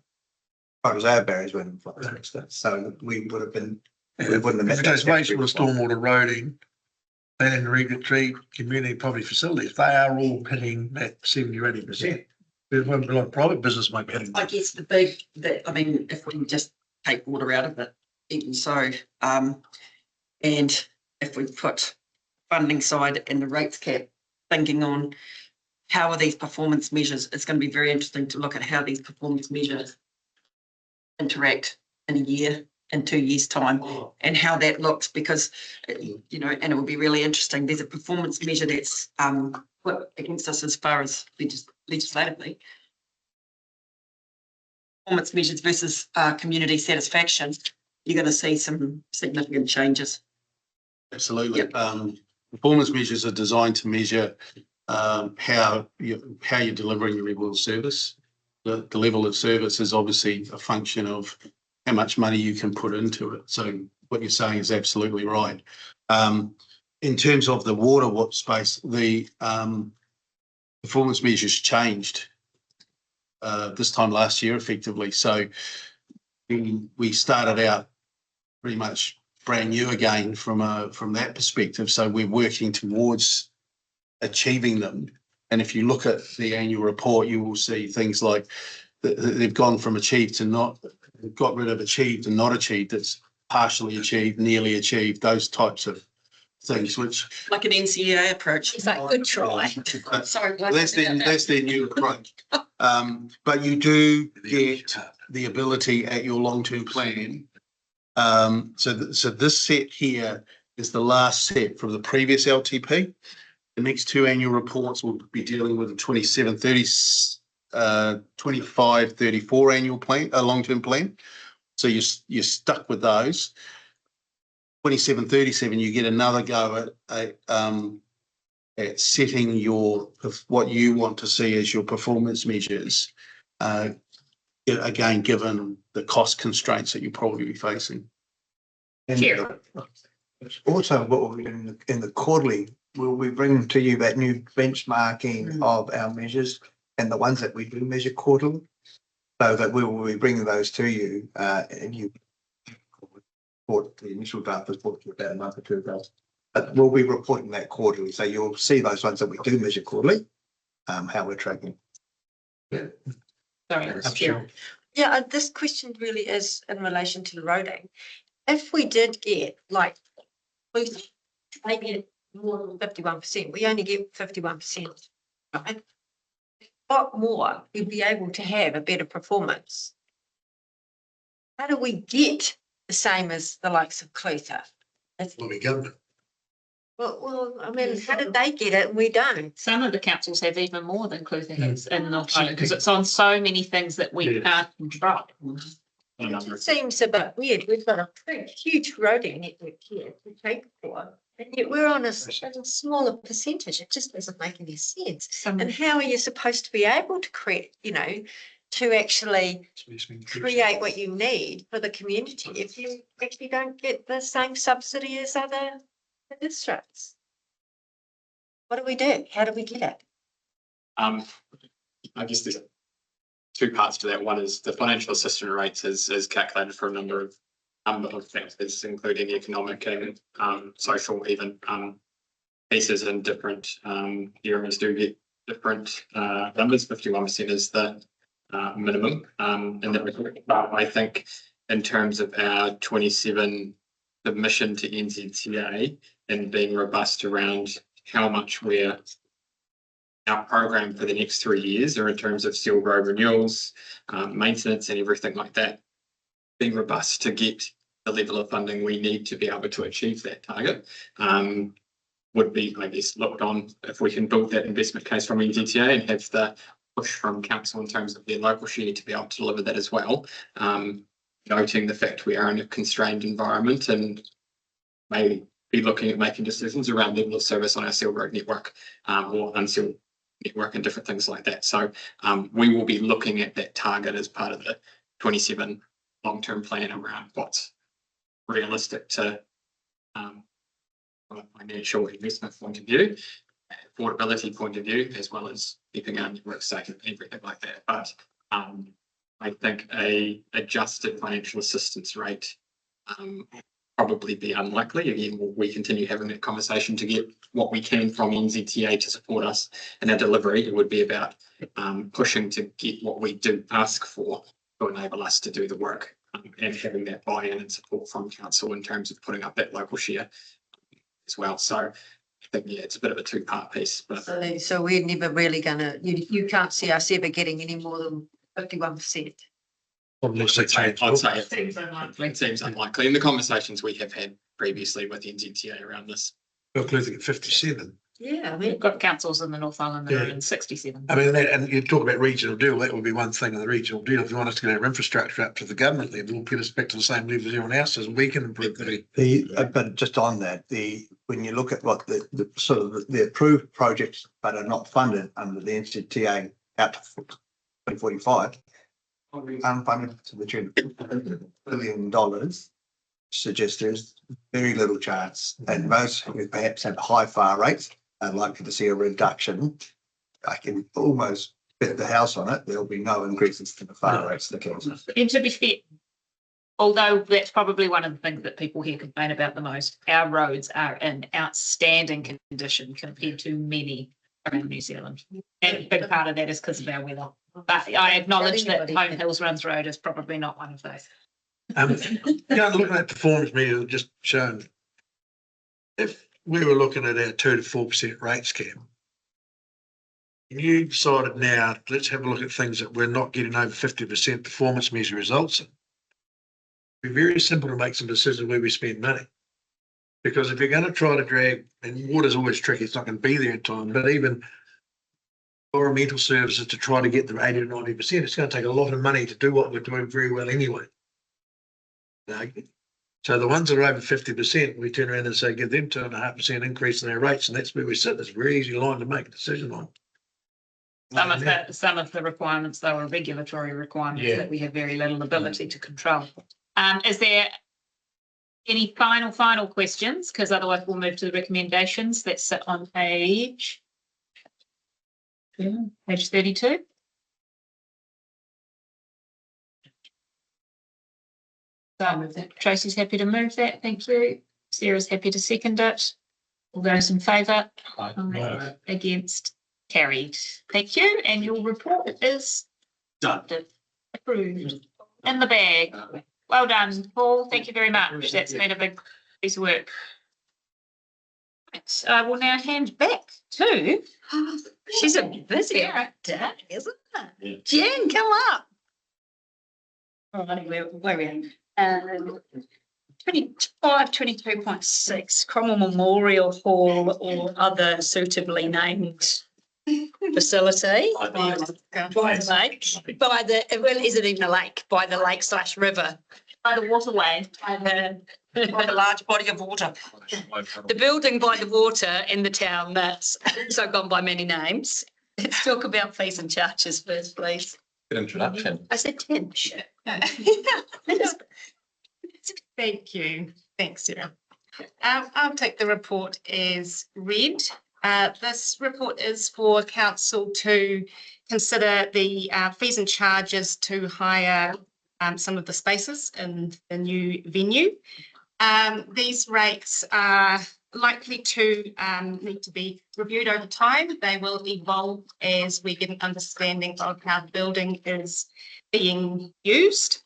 our barriers weren't in place. So we would have been, we wouldn't have met that. Wastewater, stormwater, roading, and regulatory, community property facilities, they are all hitting that 70 or 80%. There won't be a lot of private business might be hitting. I guess I mean, if we just take water out of it, even so, and if we put funding side and the rates cap, thinking on how are these performance measures, it's going to be very interesting to look at how these performance measures interact in a year, in 2 years' time, and how that looks, because and it will be really interesting. There's a performance measure that's put against us as far as legislatively. Performance measures versus community satisfaction, you're going to see some significant changes. Absolutely. Performance measures are designed to measure how you're delivering your level of service. The level of service is obviously a function of how much money you can put into it. So what you're saying is absolutely right. In terms of the water space, the performance measures changed this time last year, effectively. So we started out pretty much brand new again from that perspective. So we're working towards achieving them. And if you look at the annual report, you will see things like they've gone from achieved to not, got rid of achieved and not achieved. It's partially achieved, nearly achieved, those types of things, which like an NCEA approach. Is that good try? Sorry, that's their new approach. But you do get the ability at your long-term plan. So this set here is the last set from the previous LTP. The next two annual reports will be dealing with the 25-34 annual plan, long-term plan. So you're stuck with those. 27-37, you get another go at setting what you want to see as your performance measures. Again, given the cost constraints that you'll probably be facing. Sure. Also, what we'll be doing in the quarterly, we'll be bringing to you that new benchmarking of our measures and the ones that we do measure quarterly, so that we will be bringing those to you. And you report the initial draft was brought to about a month or two ago, but we'll be reporting that quarterly, so you'll see those ones that we do measure quarterly, how we're tracking. Sorry, Chair. Yeah, this question really is in relation to the roading. If we did get they get more than 51%, we only get 51%, right? What more we'd be able to have a better performance? How do we get the same as the likes of Clutha? Well, we government. Well, I mean, how did they get it and we don't? Some of the councils have even more than Clutha has in North Island because it's on so many things that we can't control. It seems a bit weird. We've got a big, huge roading network here to take for. And yet we're on a smaller percentage. It just doesn't make any sense. And how are you supposed to be able to create, to actually create what you need for the community if you actually don't get the same subsidy as other districts? What do we do? How do we get it? I guess there's two parts to that. One is the financial assistance rates is calculated for a number of factors, including economic and social even pieces, and different areas do get different numbers. 51% is the minimum in that regard. But I think in terms of our 27 submission to NZTA and being robust around how much our program for the next 3 years are in terms of steel road renewals, maintenance and everything like that, being robust to get the level of funding we need to be able to achieve that target would be, I guess, looked on if we can build that investment case from NZTA and have the push from council in terms of their local share to be able to deliver that as well. Noting the fact we are in a constrained environment and may be looking at making decisions around level of service on our steel road network or unsealed network and different things like that. So we will be looking at that target as part of the 27 long-term plan around what's realistic to from a financial investment point of view, affordability point of view, as well as keeping our network safe and everything like that. But I think a adjusted financial assistance rate probably be unlikely. Again, we continue having that conversation to get what we can from NZTA to support us in our delivery. It would be about pushing to get what we do ask for to enable us to do the work and having that buy-in and support from council in terms of putting up that local share as well. So I think, yeah, it's a bit of a two-part piece. But So we're never really gonna, you can't see us ever getting any more than 51%. I'd say it seems unlikely. It seems unlikely in the conversations we have had previously with NZTA around this. We're losing at 57. Yeah, We've got councils in the North Island that are in 67. I mean, and you talk about regional deal, that would be one thing in the regional deal. If you want us to get our infrastructure up to the government level, get us back to the same level as everyone else is, we can improve that. But just on that, when you look at what the sort of the approved projects but are not funded under the NZTA out to 2045, unfunded to the tune of $1 billion, suggests there's very little chance, and most who perhaps have high fire rates are likely to see a reduction. I can almost bet the house on it. There'll be no increases to the fire rates. The council. And to be fair, although that's probably one of the things that people here complain about the most, our roads are in outstanding condition compared to many around New Zealand. And a big part of that is because of our weather. But I acknowledge that Home Hills Runs Road is probably not one of those. Looking at performance measures, just shown, if we were looking at our 2 to 4% rates cap, you decided now, let's have a look at things that we're not getting over 50% performance measure results in. It'd be very simple to make some decisions where we spend money. Because if you're going to try to drag, and water's always tricky, it's not going to be there in time, but even environmental services to try to get them 80 to 90%, it's going to take a lot of money to do what we're doing very well anyway. So the ones that are over 50%, we turn around and say, give them 2.5% increase in their rates, and that's where we sit. It's a very easy line to make a decision on. Some of the requirements, though, are regulatory requirements that we have very little ability to control. Is there any final questions? Because otherwise we'll move to the recommendations that sit on page 32. So Tracy's happy to move that. Thank you. Sarah's happy to second it. All those in favour? Against? Carried. Thank you. And your report is done. Approved. In the bag. Well done, Paul. Thank you very much. That's been a big piece of work. Right, I will now hand back to. She's a busy day, isn't it? Jen, come up. Alrighty, where we at? 22.6, Cromwell Memorial Hall or other suitably named facility by the lake, by the, well, is it even a lake? By the lake/river, by the waterway, by By the large body of water. the building by the water in the town that's also gone by many names. Let's talk about fees and charges first, please. Good introduction. I said 10. Thank you. Thanks, Sarah. I'll take the report as read. This report is for council to consider the fees and charges to hire some of the spaces in the new venue. These rates are likely to need to be reviewed over time. They will evolve as we get an understanding of how the building is being used.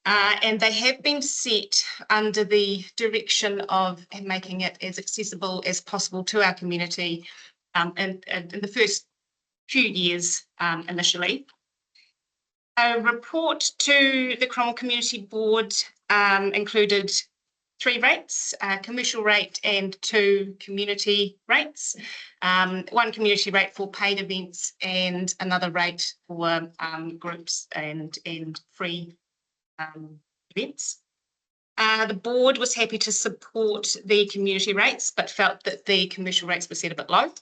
And they have been set under the direction of making it as accessible as possible to our community in the first few years initially. A report to the Cromwell Community Board included 3 rates, a commercial rate and 2 community rates. 1 community rate for paid events and another rate for groups and free events. The board was happy to support the community rates, but felt that the commercial rates were set a bit low.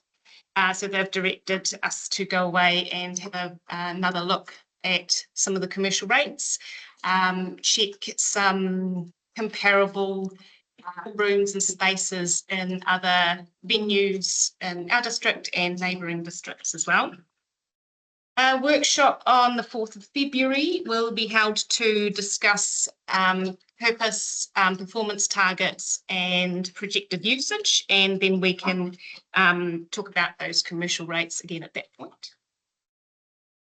So they've directed us to go away and have another look at some of the commercial rates, check some comparable rooms and spaces in other venues in our district and neighbouring districts as well. A workshop on the 4th of February will be held to discuss purpose, performance targets and projected usage, and then we can talk about those commercial rates again at that point.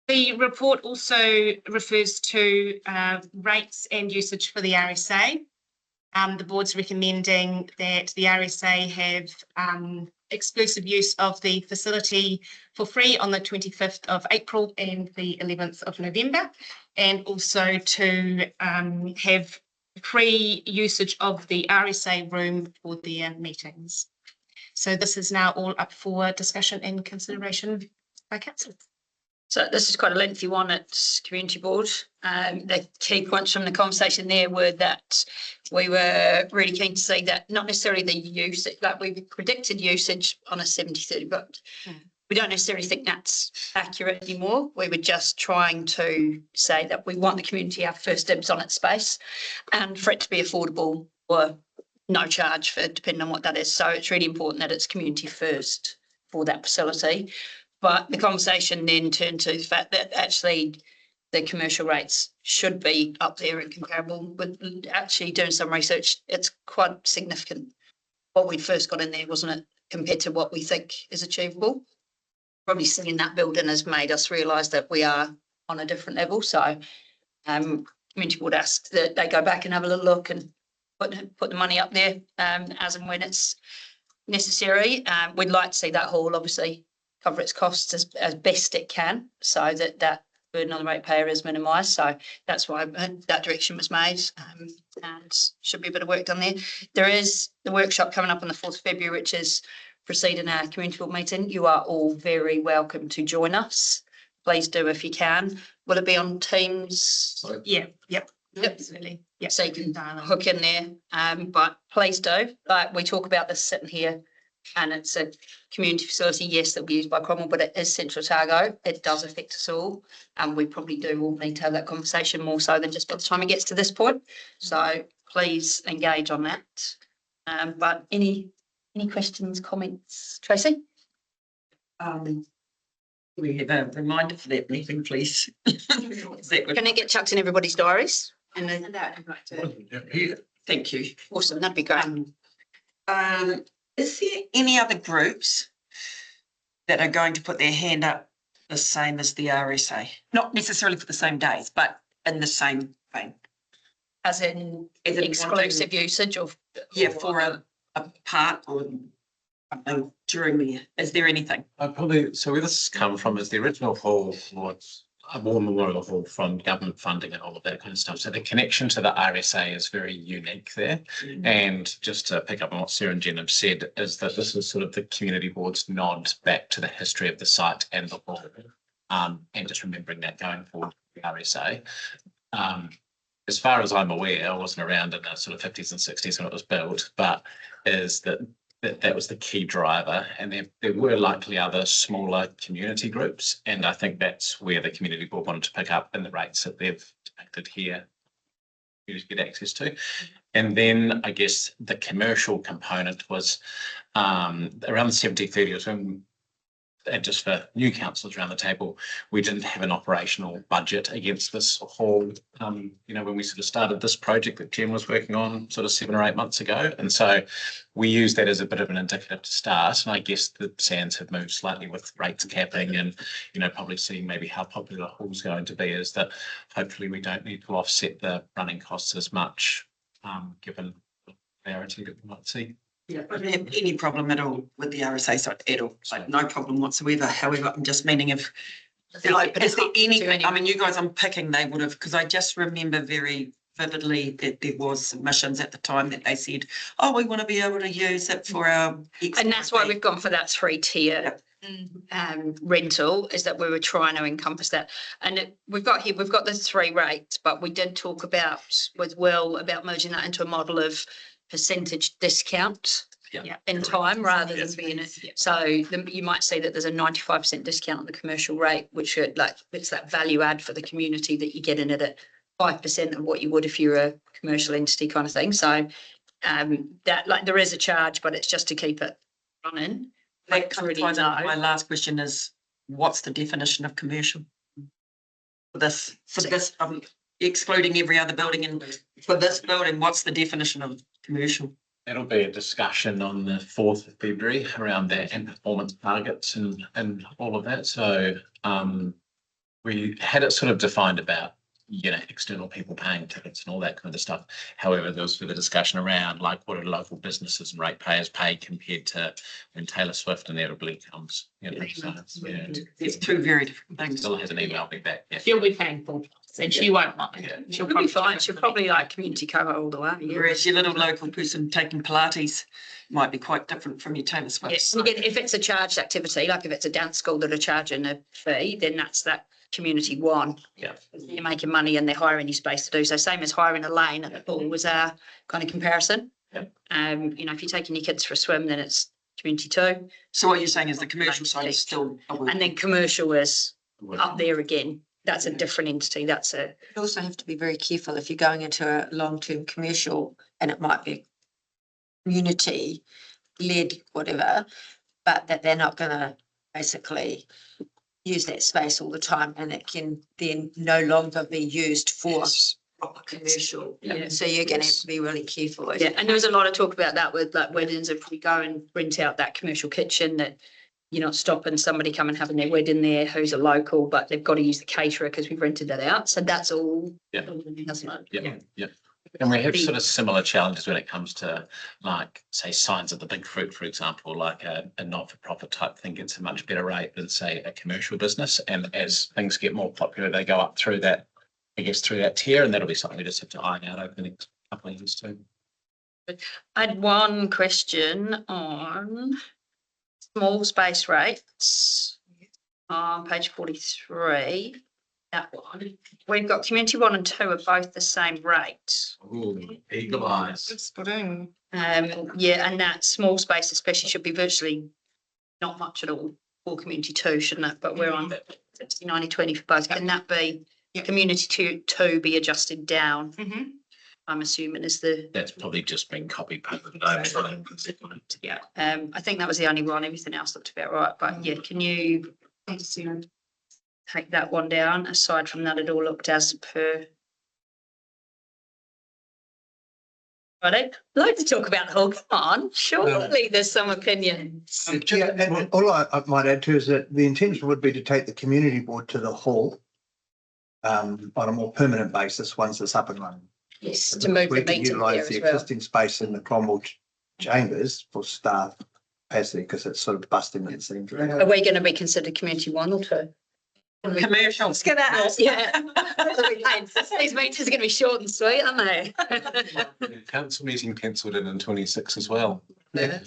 The report also refers to rates and usage for the RSA. The board's recommending that the RSA have exclusive use of the facility for free on the 25th of April and the 11th of November, and also to have free usage of the RSA room for their meetings. So this is now all up for discussion and consideration by council. So this is quite a lengthy one at Community Board. The key points from the conversation there were that we were really keen to see that not necessarily the usage, like we predicted usage on a 70-30, but we don't necessarily think that's accurate anymore. We were just trying to say that we want the community to have first dibs on its space and for it to be affordable or no charge for depending on what that is. So it's really important that it's community first for that facility. But the conversation then turned to the fact that actually the commercial rates should be up there and comparable. But actually doing some research, it's quite significant what we first got in there, wasn't it, compared to what we think is achievable. Probably seeing that building has made us realise that we are on a different level. So Community Board asked that they go back and have a little look and put the money up there as and when it's necessary. We'd like to see that hall obviously cover its costs as best it can, so that burden on the ratepayer is minimised. So that's why that direction was made, and should be a bit of work done there. There is the workshop coming up on the 4th of February, which is preceding our community board meeting. You are all very welcome to join us. Please do if you can. Will it be on Teams? Yeah, yep. Absolutely. Yep. So you can hook in there. But please do. Like we talk about this sitting here, and it's a community facility, yes, that we use by Cromwell, but it is Central Otago. It does affect us all, and we probably do all need to have that conversation more so than just by the time it gets to this point. So please engage on that. But any questions, comments, Tracy? We have a reminder for that meeting, please. Can it get chucked in everybody's diaries? And then Thank you. Awesome, that'd be great. Is there any other groups that are going to put their hand up the same as the RSA? Not necessarily for the same days, but in the same vein. As in exclusive usage of? Yeah, for a part or during the year. Is there anything? So where this has come from is the original hall was War Memorial Hall from government funding and all of that kind of stuff. So the connection to the RSA is very unique there. And just to pick up on what Sarah and Jen have said, is that this is sort of the community board's nod back to the history of the site and the hall. And just remembering that going forward, the RSA. As far as I'm aware, I wasn't around in the sort of 50s and 60s when it was built, but is that was the key driver. And there were likely other smaller community groups. And I think that's where the community board wanted to pick up in the rates that they've depicted here, you get access to. And then I guess the commercial component was around the 70-30 was when, and just for new councillors around the table, we didn't have an operational budget against this hall. When we sort of started this project that Jen was working on sort of 7 or 8 months ago. And so we used that as a bit of an indicative to start. And I guess the Sands have moved slightly with rates capping and, probably seeing maybe how popular the hall's going to be, is that hopefully we don't need to offset the running costs as much, given the clarity that we might see. Yeah, I don't have any problem at all with the RSA side at all, like no problem whatsoever. However, I'm just meaning if, is there any, I mean, you guys I'm picking, they would have, because I just remember very vividly that there was submissions at the time that they said, oh, we want to be able to use it for our. And that's why we've gone for that 3-tier rental, is that we were trying to encompass that. And we've got the 3 rates, but we did talk about with Will about merging that into a model of percentage discount in time rather than being it. So you might see that there's a 95% discount on the commercial rate, which it's that value add for the community that you get in it at 5% of what you would if you're a commercial entity kind of thing. So that there is a charge, but it's just to keep it running. That kind of ties up. My last question is, what's the definition of commercial? For this, excluding every other building, and for this building, what's the definition of commercial? That'll be a discussion on the 4th of February around that and performance targets and all of that. So we had it sort of defined about, external people paying tickets and all that kind of stuff. However, there was further discussion around like what do local businesses and ratepayers pay compared to when Taylor Swift inevitably comes. It's 2 very different things. Still hasn't emailed me back yet. She'll be paying full price and she won't mind. Yeah. She'll probably fine. She'll probably like community cover all the way. Whereas your little local person taking Pilates might be quite different from your Taylor Swift. Yes, again, if it's a charged activity, like if it's a dance school that are charging a fee, then that's that community one. Yeah. You're making money and they're hiring you space to do so. Same as hiring a lane at the pool was our kind of comparison. Yeah. If you're taking your kids for a swim, then it's community 2. So what you're saying is the commercial side is still. And then commercial is up there again. That's a different entity. You also have to be very careful if you're going into a long-term commercial and it might be community led, whatever, but that they're not going to basically use that space all the time, and it can then no longer be used for proper commercial. Yeah. So you're going to have to be really careful. Yeah, and there was a lot of talk about that with like weddings. If we go and rent out that commercial kitchen, that you're not stopping somebody come and having their wedding there who's a local, but they've got to use the caterer because we've rented that out. So that's all. Yeah. Doesn't it? Yeah. And we have sort of similar challenges when it comes to, like, say, Signs of the Big Fruit, for example, like a not-for-profit type thing gets a much better rate than, say, a commercial business. And as things get more popular, they go up through that, through that tier, and that'll be something we just have to iron out over the next couple of years too. I had one question on small space rates on page 43. That one. We've got community 1 and 2 are both the same rate. Ooh, eagle eyes. Yeah, and that small space especially should be virtually not much at all for community 2, shouldn't it? But we're on 90-20 for both. Can that be community 2 be adjusted down? I'm assuming is the. That's probably just been copied. Yeah, I think that was the only one. Everything else looked about right. But yeah, can you take that one down? Aside from that, it all looked as per. Right, I'd like to talk about the whole. Come on, surely there's some opinion. And all I might add to is that the intention would be to take the community board to the hall on a more permanent basis once it's up and running. Yes, to move the We can meeting there utilise as the well. existing space in the Cromwell chambers for staff capacity because it's sort of busting at the seams. Are we going to be considered community 1 or 2? Commercial. It's gonna, yeah. These meetings are gonna be short and sweet, aren't they? Council meeting penciled in 26 as well. Yeah.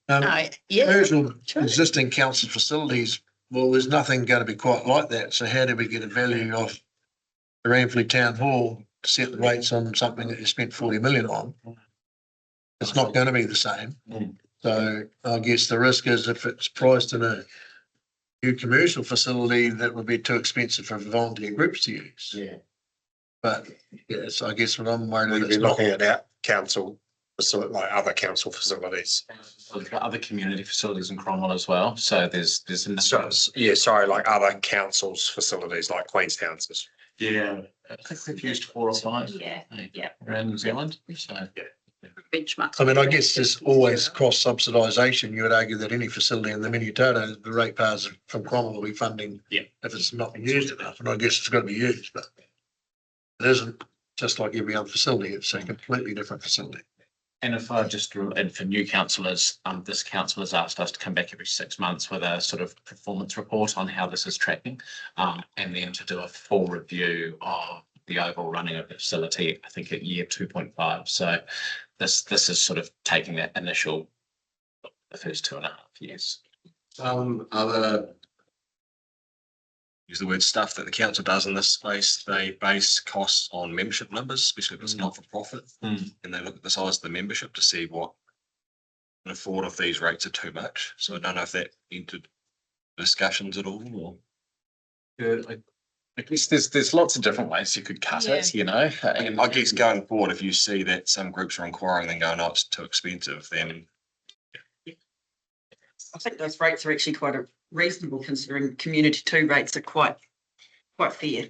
Yeah. Commercial existing council facilities, well, there's nothing going to be quite like that. So how do we get a value of the Ranfurly Town Hall to set the rates on something that you spent 40 million on? It's not going to be the same. So I guess the risk is if it's priced in a new commercial facility, that would be too expensive for volunteer groups to use. Yeah. But yes, I guess what I'm worried We'd about be is not. looking at our council facility, like other council facilities. We've got other community facilities in Cromwell as well. So there's So, yeah, sorry, like other councils' facilities, like Queenstown's. yeah, I think we've used 4 or 5 Yeah, yeah. around New Zealand. So Benchmarks. I mean, I guess there's always cross subsidisation. You would argue that any facility in the Minutato, the ratepayers from Cromwell will be funding. Yeah. If it's not been used enough, and I guess it's got to be used, but it isn't just like every other facility. It's a completely different facility. And if I just, and for new councillors, this council has asked us to come back every 6 months with a sort of performance report on how this is tracking, and then to do a full review of the overall running of the facility, I think at year 2.5. So this is sort of taking that initial, the first 2.5 years. Other use the word stuff that the council does in this space, they base costs on membership numbers, especially if it's not for profit. And they look at the size of the membership to see what can afford if these rates are too much. So I don't know if that entered discussions at all or. Yeah, I guess there's lots of different ways you could cut it, you know. And I guess going forward, if you see that some groups are inquiring and going, oh, it's too expensive, then. I think those rates are actually quite reasonable considering community 2 rates are quite fair.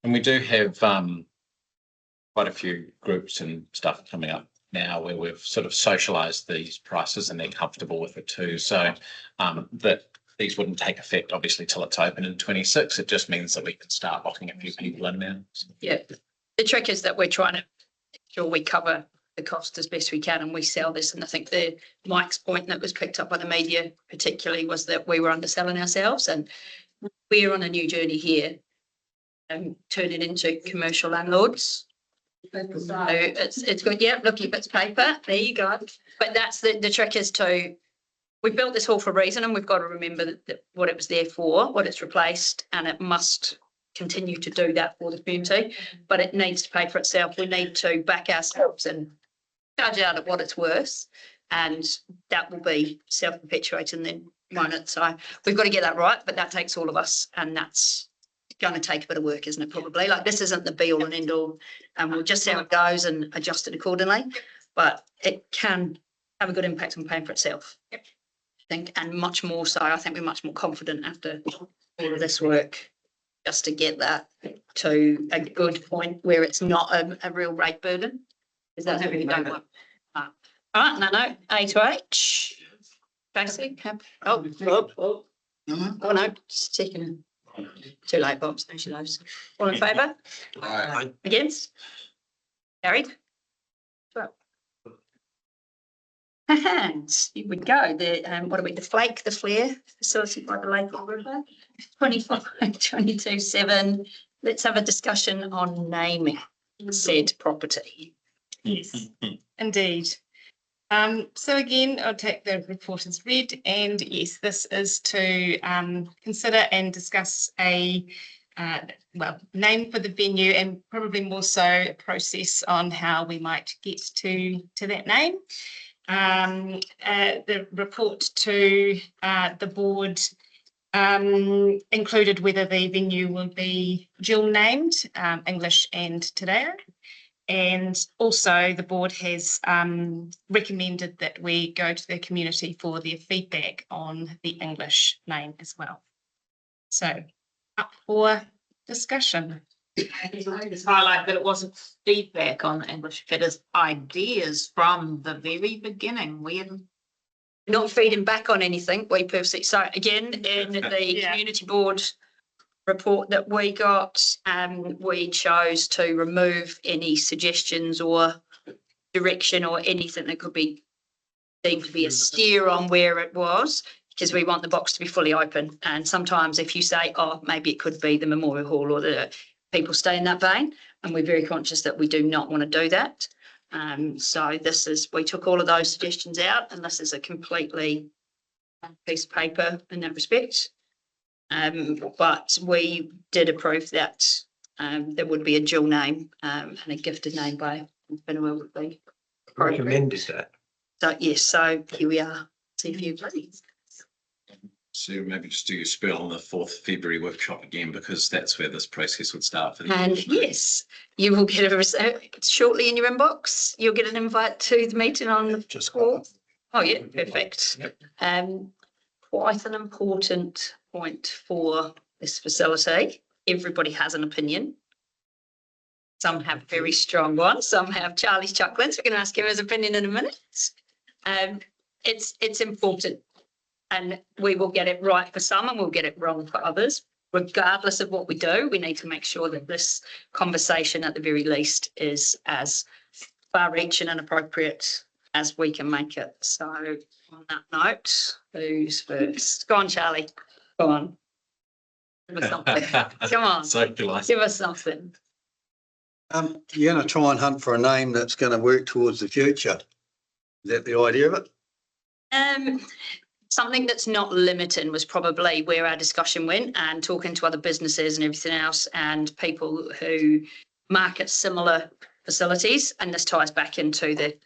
And we do have quite a few groups and stuff coming up now where we've sort of socialised these prices and they're comfortable with it too. So that these wouldn't take effect obviously till it's open in 26. It just means that we can start locking a few people in now. Yeah, the trick is that we're trying to make sure we cover the cost as best we can and we sell this. And I think Mike's point that was picked up by the media particularly was that we were underselling ourselves, and we're on a new journey here and turn it into commercial landlords. So it's good. Yeah, look, your bits of paper, there you go. But that's the trick is we built this hall for a reason, and we've got to remember that what it was there for, what it's replaced, and it must continue to do that for the community, but it needs to pay for itself. We need to back ourselves and charge out at what it's worth, and that will be self-perpetuating then, won't it? So we've got to get that right, but that takes all of us, and that's going to take a bit of work, isn't it? Probably. Like, this isn't the be all and end all, and we'll just see how it goes and adjust it accordingly, but it can have a good impact on paying for itself. I think, and much more so. I think we're much more confident after all of this work just to get that to a good point where it's not a real rate burden. Is that what you don't want? All right, no, A to H. Tracy, oh, no, just checking. Too late, Bob, so she knows. All in favour? Aye. Against? Carried? 12. And here we go. The Flake, the Flare facility by the Lake River, 25/22/7. Let's have a discussion on naming said property. Yes, indeed. So again, I'll take the report as read, and yes, this is to consider and discuss a name for the venue, and probably more so a process on how we might get to that name. The report to the board included whether the venue will be dual named, English and Te Reo. And also the board has recommended that we go to the community for their feedback on the English name as well. So up for discussion. Just highlight that it wasn't feedback on English, it is ideas from the very beginning. We hadn't not feeding back on anything. We personally, so again, in the community board report that we got, we chose to remove any suggestions or direction or anything that could be deemed to be a steer on where it was. because we want the box to be fully open. And sometimes if you say, oh, maybe it could be the Memorial Hall or the people stay in that vein, and we're very conscious that we do not want to do that. So we took all of those suggestions out, and this is a completely piece of paper in that respect. But we did approve that there would be a dual name and a gifted name by Whenua would be appropriate. Recommended that. So yes, so here we are. See if you please. So maybe just do your spiel on the 4th February workshop again, because that's where this process would start for the. And yes, you will get shortly in your inbox. You'll get an invite to the meeting on the 4th. Oh yeah, perfect. Quite an important point for this facility. Everybody has an opinion. Some have very strong ones. Some have Charlie's chucklings. We're going to ask him his opinion in a minute. It's important, and we will get it right for some and we'll get it wrong for others. Regardless of what we do, we need to make sure that this conversation at the very least is as far-reaching and appropriate as we can make it. So on that note, who's first? Go on, Charlie. Go on. Give us something. Come on. Socialise. Give us something. You're going to try and hunt for a name that's going to work towards the future. Is that the idea of it? Something that's not limiting was probably where our discussion went, and talking to other businesses and everything else and people who market similar facilities. And this ties back into the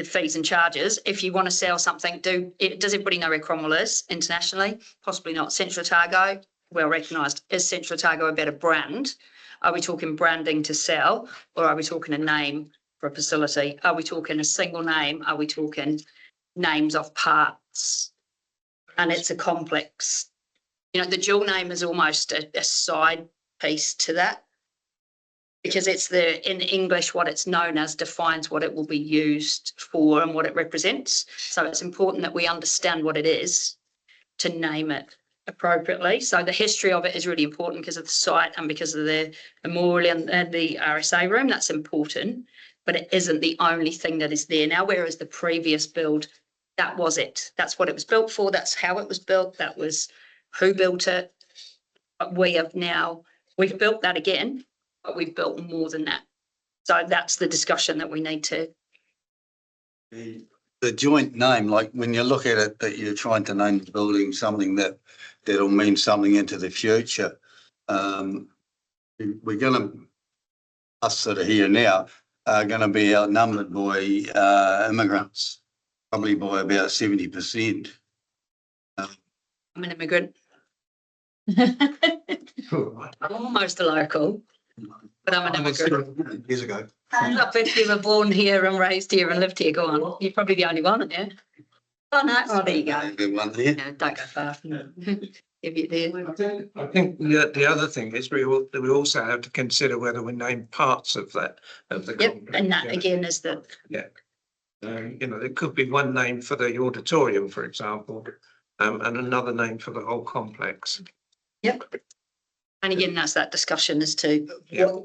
fees and charges. If you want to sell something, does everybody know where Cromwell is internationally? Possibly not. Central Otago, well recognised. Is Central Otago a better brand? Are we talking branding to sell, or are we talking a name for a facility? Are we talking a single name? Are we talking names of parts? And it's a complex, the dual name is almost a side piece to that, because it's in English, what it's known as defines what it will be used for and what it represents. So it's important that we understand what it is to name it appropriately. So the history of it is really important because of the site and because of the memorial and the RSA room. That's important, but it isn't the only thing that is there now, whereas the previous build, that was it. That's what it was built for. That's how it was built. That was who built it. But we've built that again, but we've built more than that. So that's the discussion that we need to. The joint name, like when you look at it, that you're trying to name the building something that'll mean something into the future. We're going to, us that are here now, are going to be outnumbered by immigrants, probably by about 70%. I'm an immigrant. Almost a local, but I'm an immigrant. Years ago. Hands up if you were born here and raised here and lived here. Go on. You're probably the only one, aren't you? Oh, no. Oh, there you go. Good one here. No, don't go far from if you do. I think the other thing is we also have to consider whether we name parts of the Yep, complex. and that again is the. Yeah. There could be one name for the auditorium, for example, and another name for the whole complex. Yep. And again, that's that discussion as to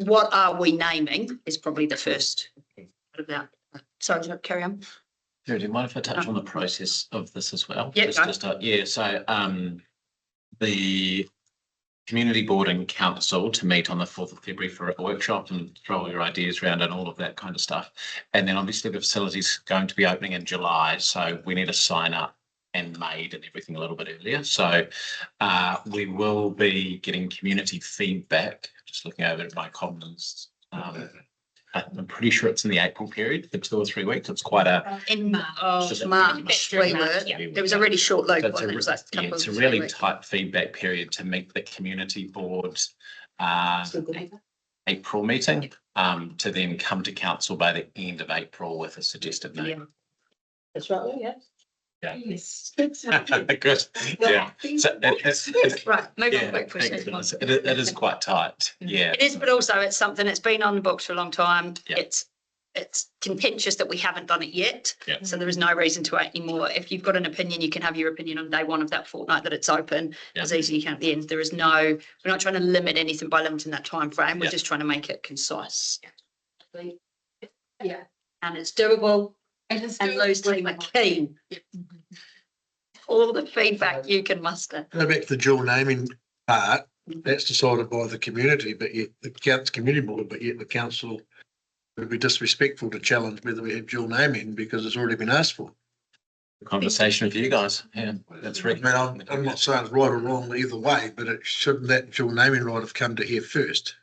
what are we naming is probably the first of that. Sorry, carry on. Do you mind if I touch on the process of this as well? Yeah, go. So the community board and council to meet on the 4th of February for a workshop and throw all your ideas around and all of that kind of stuff. And then obviously the facility's going to be opening in July, so we need to sign up and made and everything a little bit earlier. So we will be getting community feedback, just looking over at my comments. I'm pretty sure it's in the April period for 2 or 3 weeks. It's quite a In March, we were. There was a really short load. so it's a really tight feedback period to meet the community board April meeting to then come to council by the end of April with a suggested name. That's right. Yeah. Yeah. Yes. Good. Yeah. So it's right. Maybe yeah, quick push it. it is quite tight. Yeah. It is, but also it's something that's been on the books for a long time. Yeah. It's contentious that we haven't done it yet. Yeah. So there is no reason to wait anymore. If you've got an opinion, you can have your opinion on day one of that fortnight that it's open as easy as you can at the end. There is we're not trying to limit anything by limiting that time frame. We're just trying to make it concise. Yeah. And it's doable. And those team are keen. all the feedback you can muster. Go back to the dual naming part, that's decided by the community, but yet the community board, but yet the council would be disrespectful to challenge whether we have dual naming because it's already been asked for. Conversation with you guys. Yeah, that's right. I mean, I'm not saying it's right or wrong either way, but it shouldn't that dual naming right have come to here first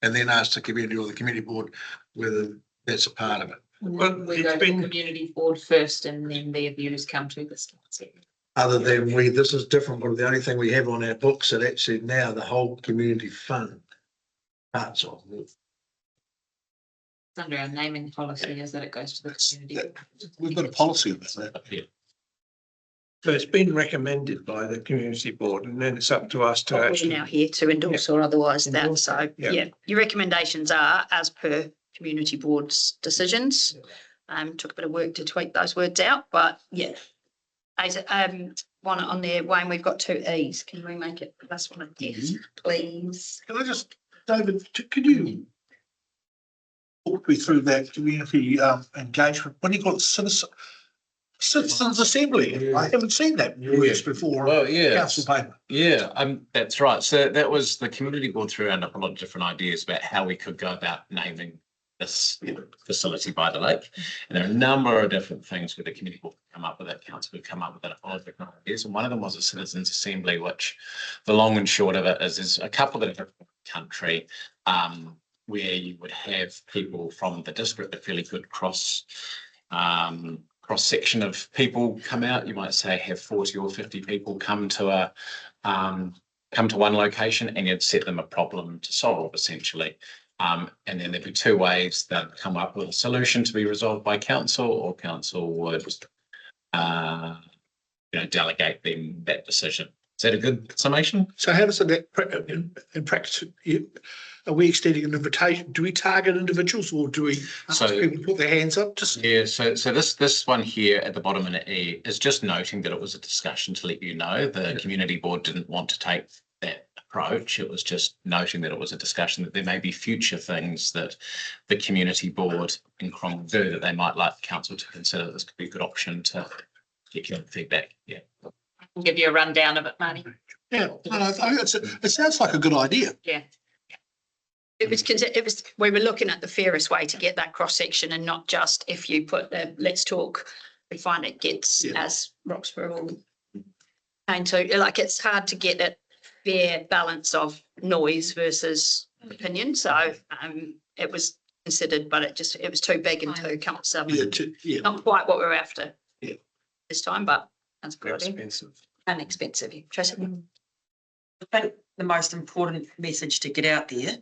and then ask the community or the community board whether that's a part of it. Well, We it's go to the been- community board first and then their views come to this council. Other than this is different, but the only thing we have on our books that actually now the whole community fund parts of it. It's under our naming policy is that it goes to the community. We've got a policy of that. So it's been recommended by the community board and then it's up to us to We're actually. now here to endorse or otherwise that. Endorse, So, yeah. yeah, your recommendations are as per community board's decisions. Took a bit of work to tweak those words out, but yeah. One on there, Wayne, we've got 2 E's. Can we make it plus one of F's, please? Can I just, David, could you walk me through that community engagement? When you got citizens assembly, I haven't seen that words before. Well, yeah. Council paper. Yeah, that's right. So that was the community board threw around a lot of different ideas about how we could go about naming this facility by the lake. And there are a number of different things where the community board could come up with it, council would come up with it, a lot of different ideas. And one of them was a citizens assembly, which the long and short of it is there's a couple of different country where you would have people from the district, a fairly good cross section of people come out. You might say have 40 or 50 people come to one location and you'd set them a problem to solve essentially. And then there'd be 2 ways that come up with a solution to be resolved by council, or council would delegate them that decision. Is that a good summation? So how does that in practice, are we extending an invitation? Do we target individuals or do we ask people to put their hands up? Yeah, so this one here at the bottom in E is just noting that it was a discussion to let you know the community board didn't want to take that approach. It was just noting that it was a discussion that there may be future things that the community board in Cromwell do that they might like the council to consider. This could be a good option to get your feedback. Yeah. I'll give you a rundown of it, Marty. Yeah, it sounds like a good idea. Yeah. It was, we were looking at the fairest way to get that cross section and not just if you put the let's talk, we find it gets as Roxburgh came to, like it's hard to get a fair balance of noise versus opinion. So it was considered, but it was too big and too cumbersome. Not quite what we were after this time, but that's a good idea. And expensive. Tracy? I think the most important message to get out there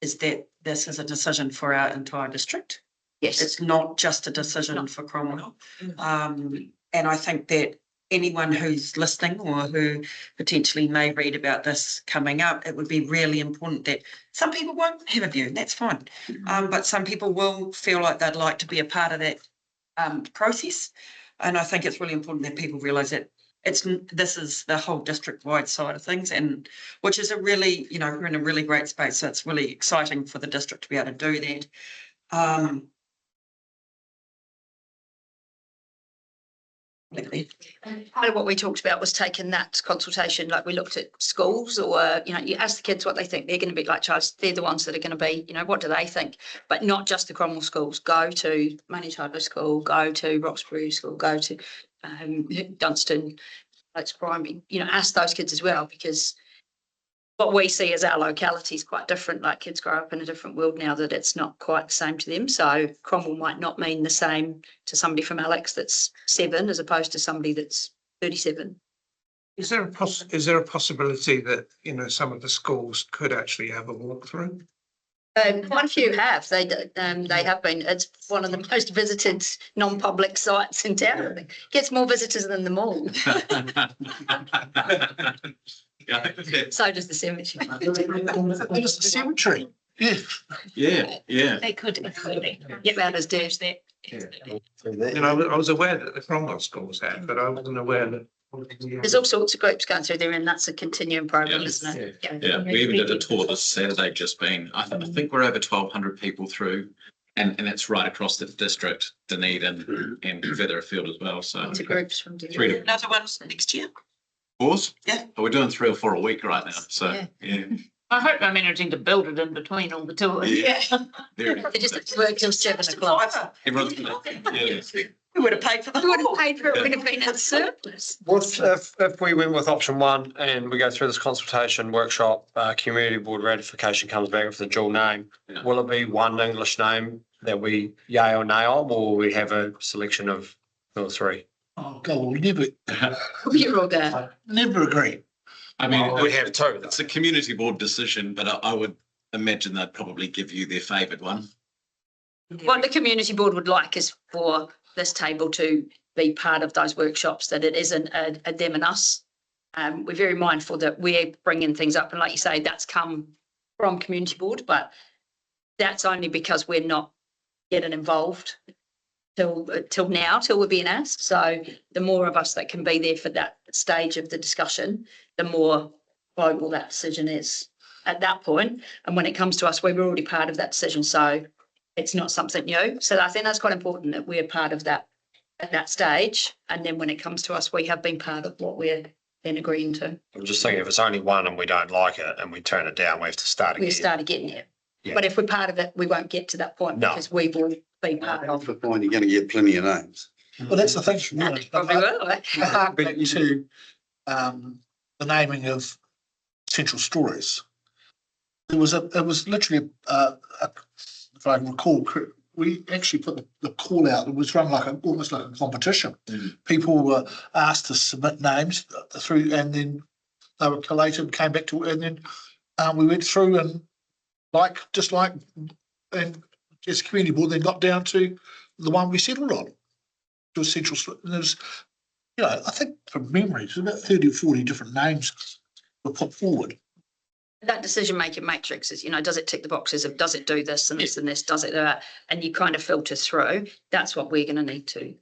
is that this is a decision for our entire district. Yes. It's not just a decision for Cromwell. And I think that anyone who's listening or who potentially may read about this coming up, it would be really important that some people won't have a view, and that's fine. But some people will feel like they'd like to be a part of that process. And I think it's really important that people realise that this is the whole district-wide side of things, and which is a really, we're in a really great space. So it's really exciting for the district to be able to do that. Part of what we talked about was taking that consultation, like we looked at schools or, you ask the kids what they think they're going to be like, Charles, they're the ones that are going to be, what do they think? But not just the Cromwell schools, go to Manitoba School, go to Roxbury School, go to Dunstan, Lakes Primary, ask those kids as well, because what we see as our locality is quite different. Like kids grow up in a different world now that it's not quite the same to them. So Cromwell might not mean the same to somebody from Alex that's 7 as opposed to somebody that's 37. Is there a possibility that, some of the schools could actually have a walkthrough? Quite a few have. They have been. It's one of the most visited non-public sites in town. I think. Gets more visitors than the mall. So does the cemetery. It's the cemetery. Yeah. They could get round as dirt there. I was aware that the Cromwell schools had, but I wasn't aware that. There's all sorts of groups going through there, and that's a continuing program, isn't it? Yeah, we even did a tour this Saturday just been. I think we're over 1,200 people through And it's right across the district, Dunedin and further afield as well, so. To groups from. Three to Another one's next year. fours? Yeah. We're doing 3 or 4 a week right now, so, Yeah. yeah. I hope I'm managing to build it in between all the tours. Yeah. There It just worked till 7:00. Everyone's gonna, yeah. We would have paid for the We would have paid for it, would have been in surplus. What if we went with option one and we go through this consultation workshop, community board ratification comes back with the dual name? Yeah. Will it be one English name that we yay or nay on, or will we have a selection of two or three? Oh, God, we'll never, You're all there. never agree. I mean, We have two. it's a community board decision, but I would imagine they'd probably give you their favoured one. What the community board would like is for this table to be part of those workshops, that it isn't a them and us. We're very mindful that we're bringing things up, and like you say, that's come from community board, but that's only because we're not getting involved till now, till we're being asked. So the more of us that can be there for that stage of the discussion, the more global that decision is at that point. And when it comes to us, we're already part of that decision. So it's not something new. So I think that's quite important that we're part of that at that stage. And then when it comes to us, we have been part of what we're then agreeing to. I'm just thinking if it's only one and we don't like it and we turn it down, we have to start We again. started getting it. Yeah. But if we're part of it, we won't get to that point No. because we will be part of Off the point, you're going to get plenty of names. Well, that's the thing. it. Probably will. I hark back to the naming of Central Stories. It was literally, if I recall, we actually put the call out. It was run almost like a competition. People were asked to submit names through, and then they were collated, came back to, and then we went through and and as a community board, then got down to the one we settled on. To a Central, and there's, I think from memory, it's about 30 or 40 different names were put forward. That decision-making matrix is, does it tick the boxes of, does it do this and this and this, does it that? And you kind of filter through. That's what we're going to need to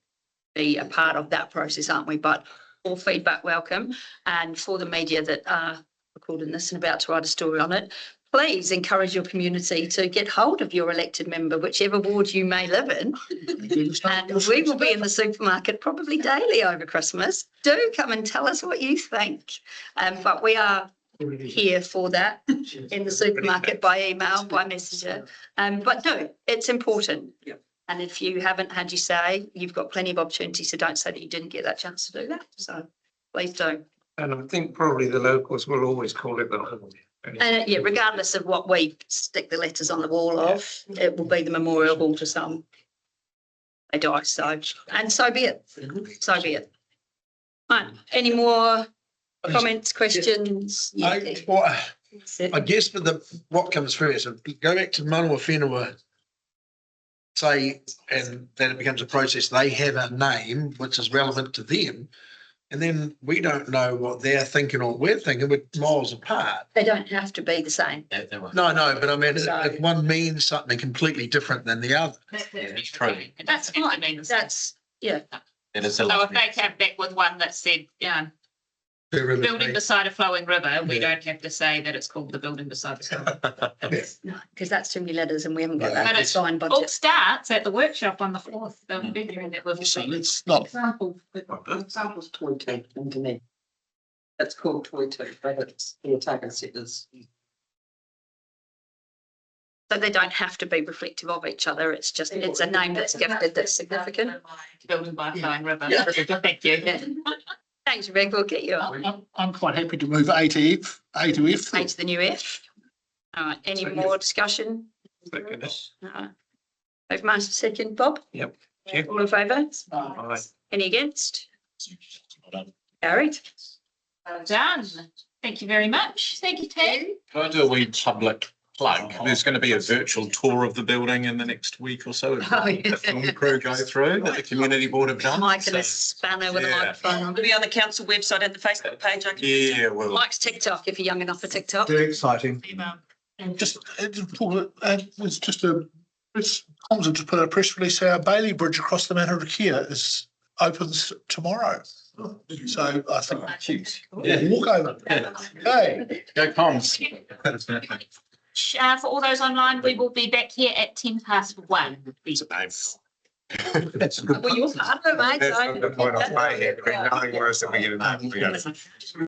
be a part of that process, aren't we? But all feedback welcome. And for the media that are recording this and about to write a story on it, please encourage your community to get hold of your elected member, whichever ward you may live in. And we will be in the supermarket probably daily over Christmas. Do come and tell us what you think. But we are here for that in the supermarket, by email, by messenger. But no, it's important. Yeah. And if you haven't had your say, you've got plenty of opportunities. So don't say that you didn't get that chance to do that. So please do. And I think probably the locals will always call it the hall. And yeah, regardless of what we stick the letters on the wall of, it will be the memorial hall to some. They die, so, and so be it. So be it. Right, any more comments, questions? Yeah. I guess what comes first, go back to Manawa Whenua, say, and then it becomes a process, they have a name which is relevant to them. And then we don't know what they're thinking or we're thinking, we're miles apart. They don't have to be the same. No, but I mean, if one means something completely different than the other. It's true. That's fine. That's, yeah. It is So if they came back with one that said, building beside a flowing river, we don't have to say that it's called the building beside the flowing river. No, because that's too many letters and we haven't got But that it's signed all budget. starts at the workshop on the 4th of February that we've So seen. let's not, Example's toy two underneath. It's called toy two, but it's the target setters. So they don't have to be reflective of each other. It's just, it's a name that's gifted, that's significant. Building by a flowing river. Yeah. Thank you. Yeah. Thanks, Rebecca. We'll get you on. I'm quite happy to move A to F. Eight to the new F. All right, any more discussion? No. Both Master second, Bob? Yep. All in favour? Aye. Any against? Carried. Well done. Thank you very much. Thank you, Ted. Can I do a wee public plug? There's going to be a virtual tour of the building in the next week or so. Oh, yeah. The film crew go through that the community board have done. Mike and a So, spanner with a yeah. microphone on. It'll be on the council website and the Facebook page. I can Yeah, well, Mike's TikTok, if you're young enough for TikTok. Very exciting. and just, it's just it's Comms just put a press release, our Bailey Bridge across the Manor of Kia opens tomorrow. So I think, huge. walk over. Hey. Go Comms. much for all those online. We will be back here at 1:10. It's a name. That's a good. Well, you're part of it, mate. That's so- not the point of my head. Nothing worse than we get a name.